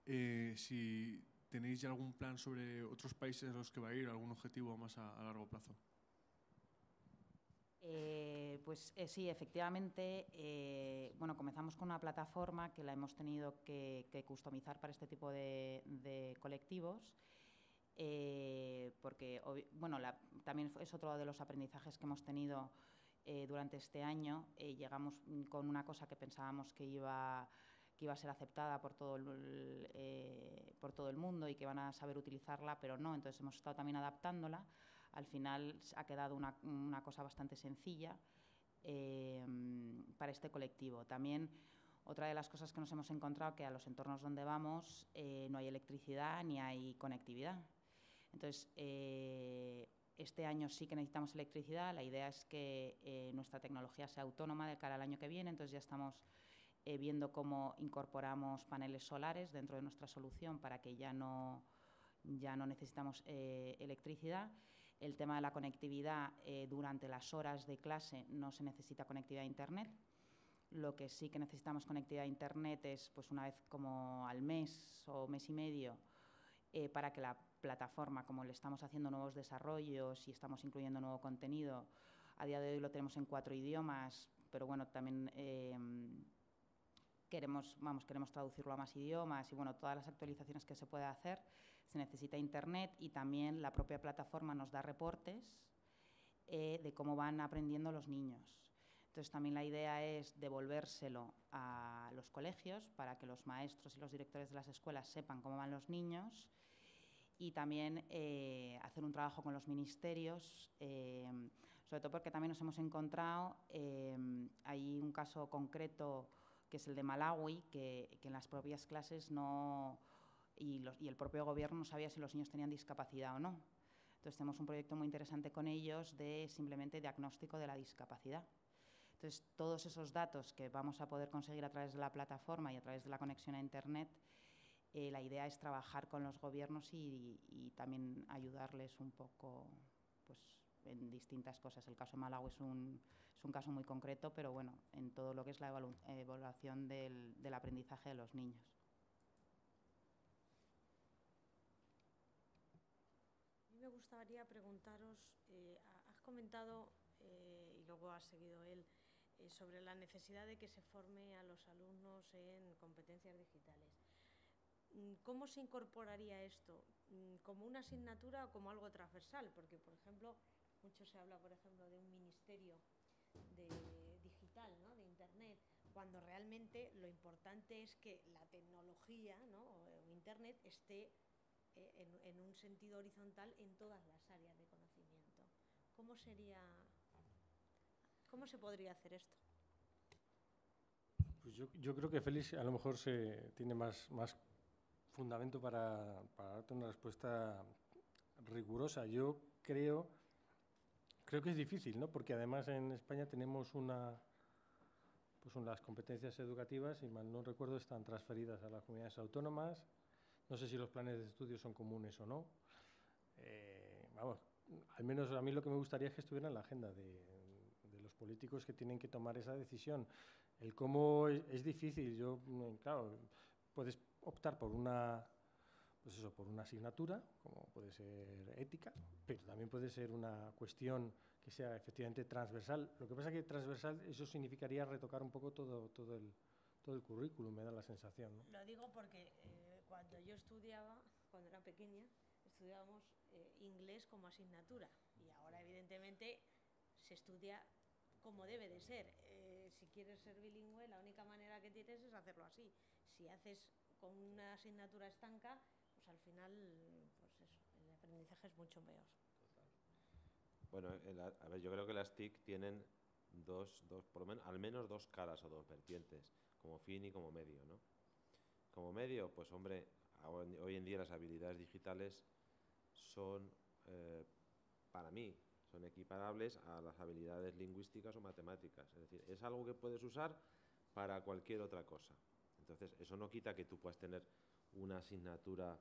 si tenéis ya algún plan sobre otros países a los que va a ir, algún objetivo más a largo plazo. Sí, efectivamente, comenzamos con una plataforma que la hemos tenido que customizar para este tipo de colectivos, porque también es otro de los aprendizajes que hemos tenido durante este año. Llegamos con una cosa que pensábamos que iba a ser aceptada por todo el mundo y que van a saber utilizarla, pero no. Entonces hemos estado también adaptándola. Al final ha quedado una cosa bastante sencilla para este colectivo. También otra de las cosas que nos hemos encontrado, que a los entornos donde vamos no hay electricidad ni hay conectividad. Entonces, este año sí que necesitamos electricidad. La idea es que nuestra tecnología sea autónoma de cara al año que viene. Entonces ya estamos viendo cómo incorporamos paneles solares dentro de nuestra solución para que ya no necesitamos electricidad. El tema de la conectividad, durante las horas de clase no se necesita conectividad a Internet. Lo que sí que necesitamos conectividad a Internet es pues una vez como al mes o mes y medio, para que la plataforma, como le estamos haciendo nuevos desarrollos y estamos incluyendo nuevo contenido, a día de hoy lo tenemos en 4 idiomas, pero bueno, también queremos traducirlo a más idiomas y todas las actualizaciones que se pueda hacer. Se necesita Internet, y también la propia plataforma nos da reportes de cómo van aprendiendo los niños. Entonces también la idea es devolvérselo a los colegios para que los maestros y los directores de las escuelas sepan cómo van los niños, y también hacer un trabajo con los ministerios, sobre todo porque también nos hemos encontrado, hay un caso concreto que es el de Malawi, que en las propias clases y el propio gobierno no sabía si los niños tenían discapacidad o no. Entonces tenemos un proyecto muy interesante con ellos de simplemente diagnóstico de la discapacidad. Entonces todos esos datos que vamos a poder conseguir a través de la plataforma y a través de la conexión a Internet la idea es trabajar con los gobiernos y también ayudarles un poco pues, en distintas cosas. El caso de Malawi es un caso muy concreto, pero bueno, en todo lo que es la evaluación del aprendizaje de los niños. A mí me gustaría preguntaros, has comentado, y luego ha seguido él, sobre la necesidad de que se forme a los alumnos en competencias digitales. ¿Cómo se incorporaría esto? ¿Como una asignatura o como algo transversal? Porque, por ejemplo, mucho se habla, por ejemplo, de un ministerio digital, ¿no? De Internet, cuando realmente lo importante es que la tecnología, ¿no? o Internet esté en un sentido horizontal en todas las áreas de conocimiento. ¿Cómo se podría hacer esto? Pues yo creo que Félix a lo mejor tiene más fundamento para darte una respuesta rigurosa. Yo creo que es difícil, ¿no? Porque además en España tenemos las competencias educativas, y mal no recuerdo, están transferidas a las comunidades autónomas. No sé si los planes de estudio son comunes o no. Vamos, al menos a mí lo que me gustaría es que estuviera en la agenda de los políticos que tienen que tomar esa decisión. El cómo es difícil. Claro, puedes optar por por una asignatura, como puede ser ética, pero también puede ser una cuestión que sea efectivamente transversal. Lo que pasa es que transversal, eso significaría retocar un poco todo el currículum, me da la sensación, ¿no? Lo digo porque cuando yo estudiaba, cuando era pequeña, estudiábamos inglés como asignatura, y ahora evidentemente se estudia como debe de ser. Si quieres ser bilingüe, la única manera que tienes es hacerlo así. Si haces con una asignatura estanca, pues al final, pues eso, el aprendizaje es mucho peor. Bueno, a ver, yo creo que las TIC tienen por lo menos, al menos dos caras o dos vertientes, como fin y como medio, ¿no? Como medio, pues hombre, hoy en día las habilidades digitales son, para mí, son equiparables a las habilidades lingüísticas o matemáticas. Es decir, es algo que puedes usar para cualquier otra cosa. Entonces, eso no quita que tú puedas tener una asignatura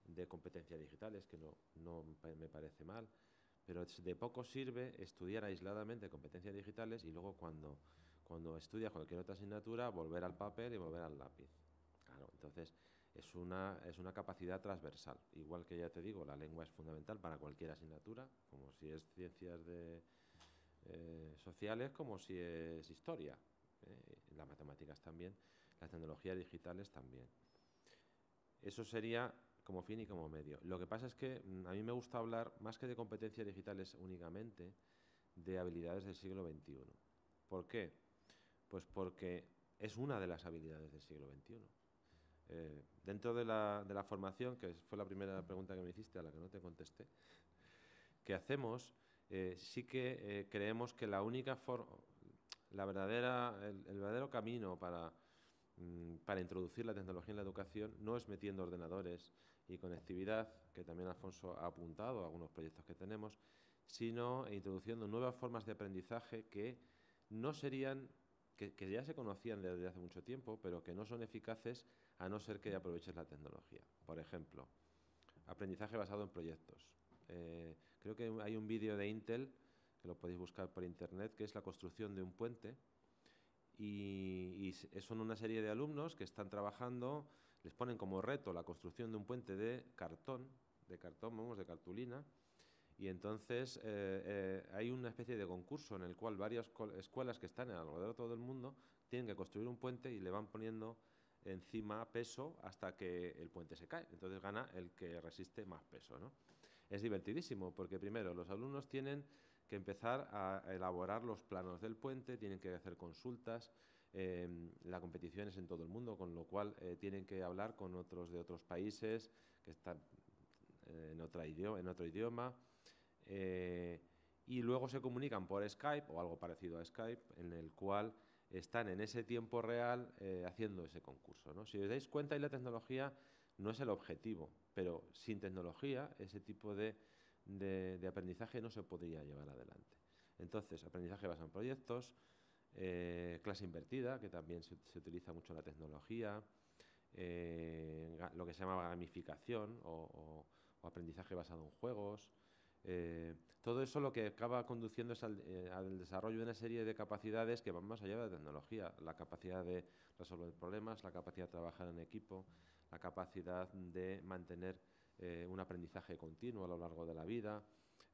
de competencias digitales, que no me parece mal, pero de poco sirve estudiar aisladamente competencias digitales y luego cuando estudias cualquier otra asignatura volver al papel y volver al lápiz. Claro, entonces es una capacidad transversal. Igual que ya te digo, la lengua es fundamental para cualquier asignatura, como si es ciencias sociales, como si es historia. Las matemáticas también, las tecnologías digitales también. Eso sería como fin y como medio. Lo que pasa es que a mí me gusta hablar, más que de competencias digitales únicamente, de habilidades del siglo XXI. ¿Por qué? Pues porque es una de las habilidades del siglo XXI. Dentro de la formación, que fue la primera pregunta que me hiciste, a la que no te contesté, que hacemos, sí que creemos que el verdadero camino para introducir la tecnología en la educación no es metiendo ordenadores y conectividad, que también Alfonso ha apuntado a algunos proyectos que tenemos, sino introduciendo nuevas formas de aprendizaje que no serían, que ya se conocían desde hace mucho tiempo, pero que no son eficaces a no ser que aproveches la tecnología. Por ejemplo, aprendizaje basado en proyectos. Creo que hay un vídeo de Intel, que lo podéis buscar por internet, que es la construcción de un puente, y son una serie de alumnos que están trabajando, les ponen como reto la construcción de un puente de cartón, de cartulina, y entonces hay una especie de concurso en el cual varias escuelas que están alrededor de todo el mundo tienen que construir un puente y le van poniendo encima peso hasta que el puente se cae. Entonces gana el que resiste más peso, ¿no? Es divertidísimo porque primero los alumnos tienen que empezar a elaborar los planos del puente, tienen que hacer consultas, la competición es en todo el mundo, con lo cual tienen que hablar con otros de otros países que están en otro idioma, y luego se comunican por Skype o algo parecido a Skype, en el cual están en ese tiempo real haciendo ese concurso, ¿no? Si os dais cuenta, ahí la tecnología no es el objetivo, pero sin tecnología ese tipo de aprendizaje no se podría llevar adelante. Entonces, aprendizaje basado en proyectos, clase invertida, que también se utiliza mucho la tecnología, lo que se llama gamificación o aprendizaje basado en juegos. Todo eso lo que acaba conduciendo es al desarrollo de una serie de capacidades que van más allá de la tecnología. La capacidad de resolver problemas, la capacidad de trabajar en equipo, la capacidad de mantener un aprendizaje continuo a lo largo de la vida,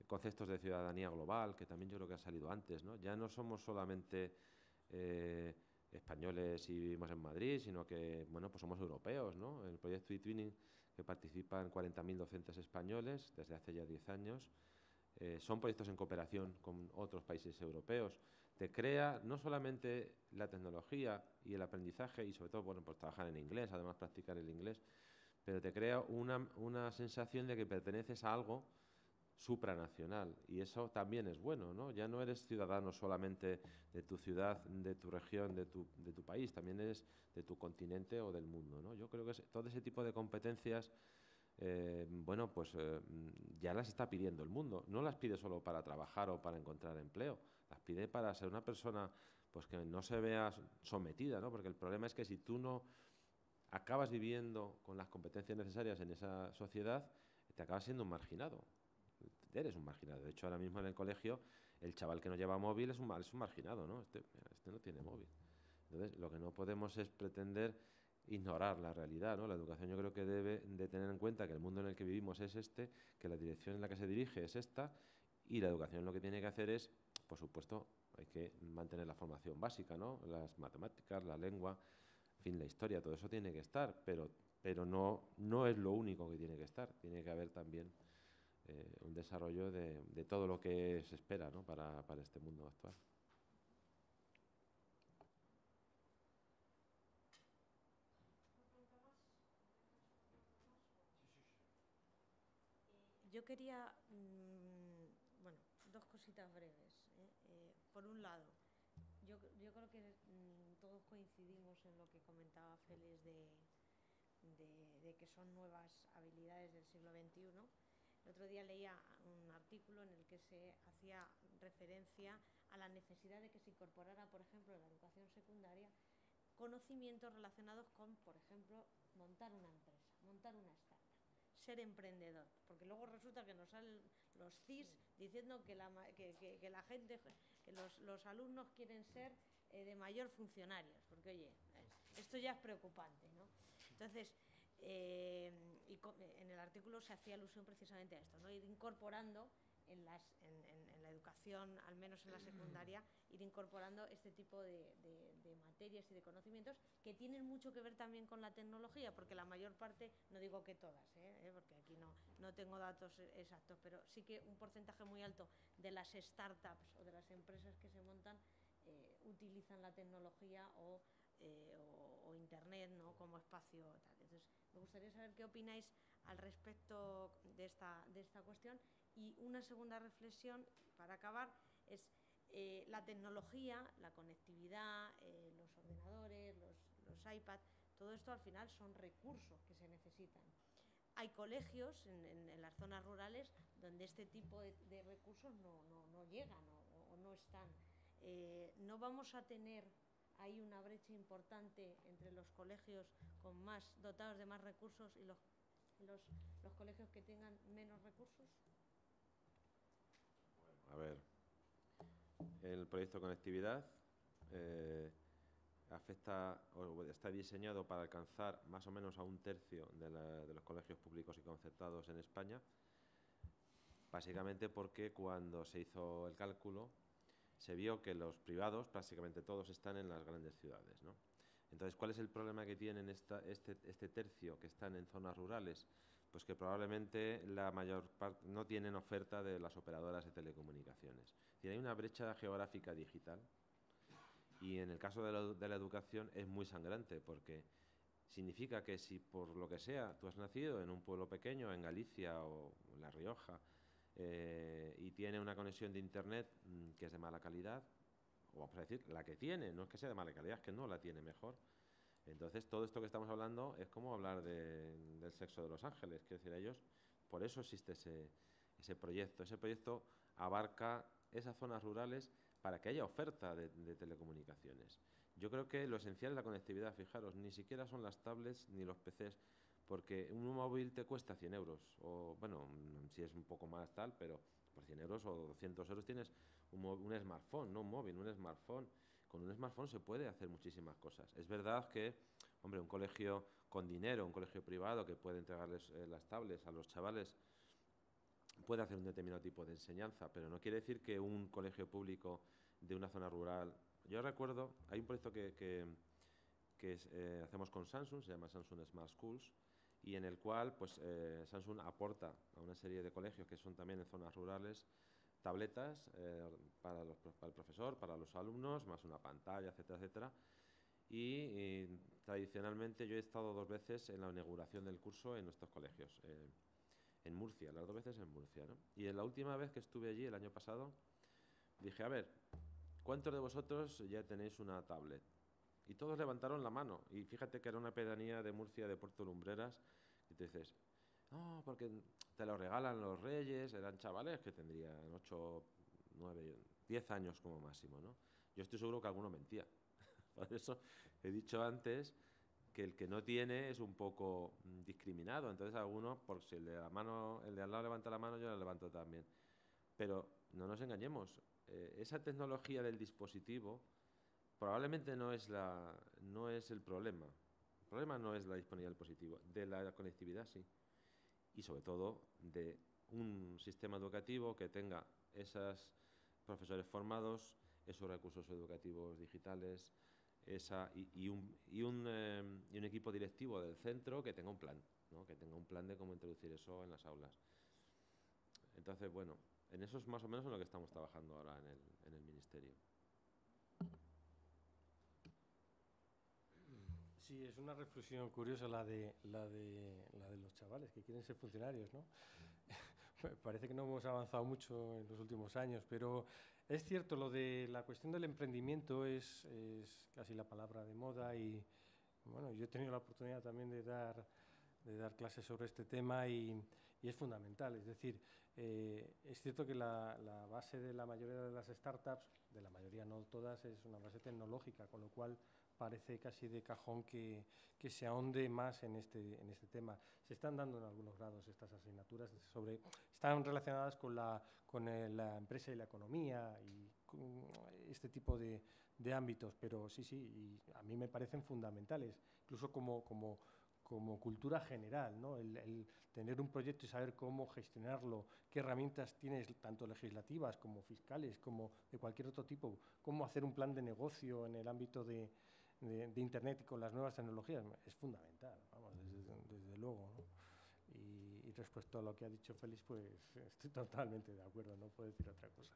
conceptos de ciudadanía global, que también yo creo que ha salido antes, ¿no? Ya no somos solamente españoles y vivimos en Madrid, sino que, bueno, pues somos europeos, ¿no? En el proyecto eTwinning, que participan 40.000 docentes españoles desde hace ya 10 años, son proyectos en cooperación con otros países europeos. Te crea no solamente la tecnología y el aprendizaje, y sobre todo, bueno, pues trabajar en inglés, además practicar el inglés, pero te crea una sensación de que perteneces a algo supranacional, y eso también es bueno, ¿no? Ya no eres ciudadano solamente de tu ciudad, de tu región, de tu país, también eres de tu continente o del mundo, ¿no? Yo creo que todo ese tipo de competencias, bueno, pues ya las está pidiendo el mundo. No las pide solo para trabajar o para encontrar empleo, las pide para ser una persona, pues, que no se vea sometida, ¿no? Porque el problema es que si tú no acabas viviendo con las competencias necesarias en esa sociedad, te acabas siendo un marginado. Eres un marginado. De hecho, ahora mismo en el colegio, el chaval que no lleva móvil es un marginado, ¿no? Este no tiene móvil. Entonces, lo que no podemos es pretender ignorar la realidad, ¿no? La educación, yo creo que debe de tener en cuenta que el mundo en el que vivimos es este, que la dirección en la que se dirige es esta, y la educación lo que tiene que hacer es, por supuesto, hay que mantener la formación básica, ¿no? Las matemáticas, la lengua, en fin, la historia, todo eso tiene que estar, pero no es lo único que tiene que estar. Tiene que haber también un desarrollo de todo lo que se espera, ¿no? para este mundo actual. Yo quería, bueno, dos cositas breves. Por un lado, yo creo que todos coincidimos en lo que comentaba Félix de que son nuevas habilidades del siglo XXI. El otro día leía un artículo en el que se hacía referencia a la necesidad de que se incorporara, por ejemplo, en la educación secundaria, conocimientos relacionados con, por ejemplo, montar una empresa, montar una startup, ser emprendedor, porque luego resulta que nos salen los CIS diciendo que la gente, que los alumnos quieren ser de mayor funcionarios, porque oye, esto ya es preocupante, ¿no? Entonces, en el artículo se hacía alusión precisamente a esto, ¿no? Ir incorporando en la educación, al menos en la secundaria, ir incorporando este tipo de materias y de conocimientos que tienen mucho que ver también con la tecnología, porque la mayor parte, no digo que todas, porque aquí no tengo datos exactos, pero sí que un porcentaje muy alto de las startups o de las empresas que se montan utilizan la tecnología o Internet, ¿no? Como espacio tal. Entonces, me gustaría saber qué opináis al respecto de esta cuestión. Y una segunda reflexión, para acabar, es la tecnología, la conectividad, los ordenadores, los iPads, todo esto al final son recursos que se necesitan. Hay colegios en las zonas rurales donde este tipo de recursos no llegan o no están. No vamos a tener ahí una brecha importante entre los colegios con más dotados de más recursos y los colegios que tengan menos recursos. A ver, el proyecto Conectividad está diseñado para alcanzar más o menos a 1/3 de los colegios públicos y concertados en España, básicamente porque cuando se hizo el cálculo se vio que los privados, prácticamente todos, están en las grandes ciudades, ¿no? Entonces, ¿cuál es el problema que tienen este tercio que están en zonas rurales? Pues que probablemente la mayor parte no tienen oferta de las operadoras de telecomunicaciones. Y hay una brecha geográfica digital, y en el caso de la educación es muy sangrante, porque significa que si por lo que sea tú has nacido en un pueblo pequeño, en Galicia o en La Rioja, y tiene una conexión de internet que es de mala calidad, o vamos a decir, la que tiene, no es que sea de mala calidad, es que no la tiene mejor. Entonces, todo esto que estamos hablando es como hablar del sexo de los ángeles, quiero decir, ellos, por eso existe ese proyecto. Ese proyecto abarca esas zonas rurales para que haya oferta de telecomunicaciones. Yo creo que lo esencial es la conectividad, fijaros, ni siquiera son las tablets ni los PCs, porque un móvil te cuesta 100 euros, o bueno, si es un poco más tal, pero por 100 euros o 200 euros tienes un smartphone, no un móvil, un smartphone. Con un smartphone se puede hacer muchísimas cosas. Es verdad que, hombre, un colegio con dinero, un colegio privado que puede entregarles las tablets a los chavales, puede hacer un determinado tipo de enseñanza, pero no quiere decir que un colegio público de una zona rural... Yo recuerdo, hay un proyecto que hacemos con Samsung, se llama Samsung Smart Schools, y en el cual pues, Samsung aporta a una serie de colegios que son también en zonas rurales tabletas para el profesor, para los alumnos, más una pantalla, etcétera, etcétera. Y tradicionalmente yo he estado 2 veces en la inauguración del curso en nuestros colegios, en Murcia, las 2 veces en Murcia, ¿no? Y en la última vez que estuve allí, el año pasado, dije, a ver, ¿cuántos de vosotros ya tenéis una tablet? Y todos levantaron la mano. Y fíjate que era una pedanía de Murcia, de Puerto Lumbreras, y te dices, no, porque te lo regalan los reyes, eran chavales que tendrían 8, 9, 10 años como máximo, ¿no? Yo estoy seguro que alguno mentía. Por eso he dicho antes que el que no tiene es un poco discriminado. Entonces algunos, por si el de al lado levanta la mano, yo la levanto también. Pero no nos engañemos, esa tecnología del dispositivo probablemente no es el problema. El problema no es la disponibilidad del dispositivo, de la conectividad sí. Y sobre todo de un sistema educativo que tenga esos profesores formados, esos recursos educativos digitales, y un equipo directivo del centro que tenga un plan, ¿no? Que tenga un plan de cómo introducir eso en las aulas. Entonces, bueno, en eso es más o menos en lo que estamos trabajando ahora en el Ministerio. Sí, es una reflexión curiosa la de los chavales que quieren ser funcionarios, ¿no? Parece que no hemos avanzado mucho en los últimos años, pero es cierto, lo de la cuestión del emprendimiento es casi la palabra de moda y, bueno, yo he tenido la oportunidad también de dar clases sobre este tema y es fundamental. Es decir, es cierto que la base de la mayoría de las startups, de la mayoría no todas, es una base tecnológica, con lo cual parece casi de cajón que se ahonde más en este tema. Se están dando en algunos grados estas asignaturas están relacionadas con la empresa y la economía y con este tipo de ámbitos, pero sí, y a mí me parecen fundamentales, incluso como cultura general, ¿no? El tener un proyecto y saber cómo gestionarlo, qué herramientas tienes, tanto legislativas como fiscales, como de cualquier otro tipo, cómo hacer un plan de negocio en el ámbito de Internet y con las nuevas tecnologías, es fundamental, vamos, desde luego, ¿no? Y respecto a lo que ha dicho Félix, pues estoy totalmente de acuerdo, no puedo decir otra cosa.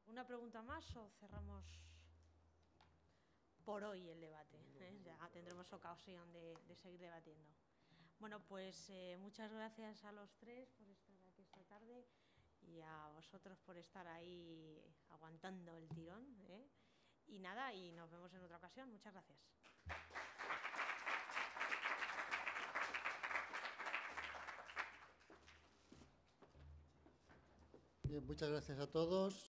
¿Una pregunta más o cerramos por hoy el debate? Ya tendremos ocasión de seguir debatiendo. Bueno, pues muchas gracias a los 3 por estar aquí esta tarde y a vosotros por estar ahí aguantando el tirón, ¿eh? Y nada, y nos vemos en otra ocasión. Muchas gracias. Bien, muchas gracias a todos.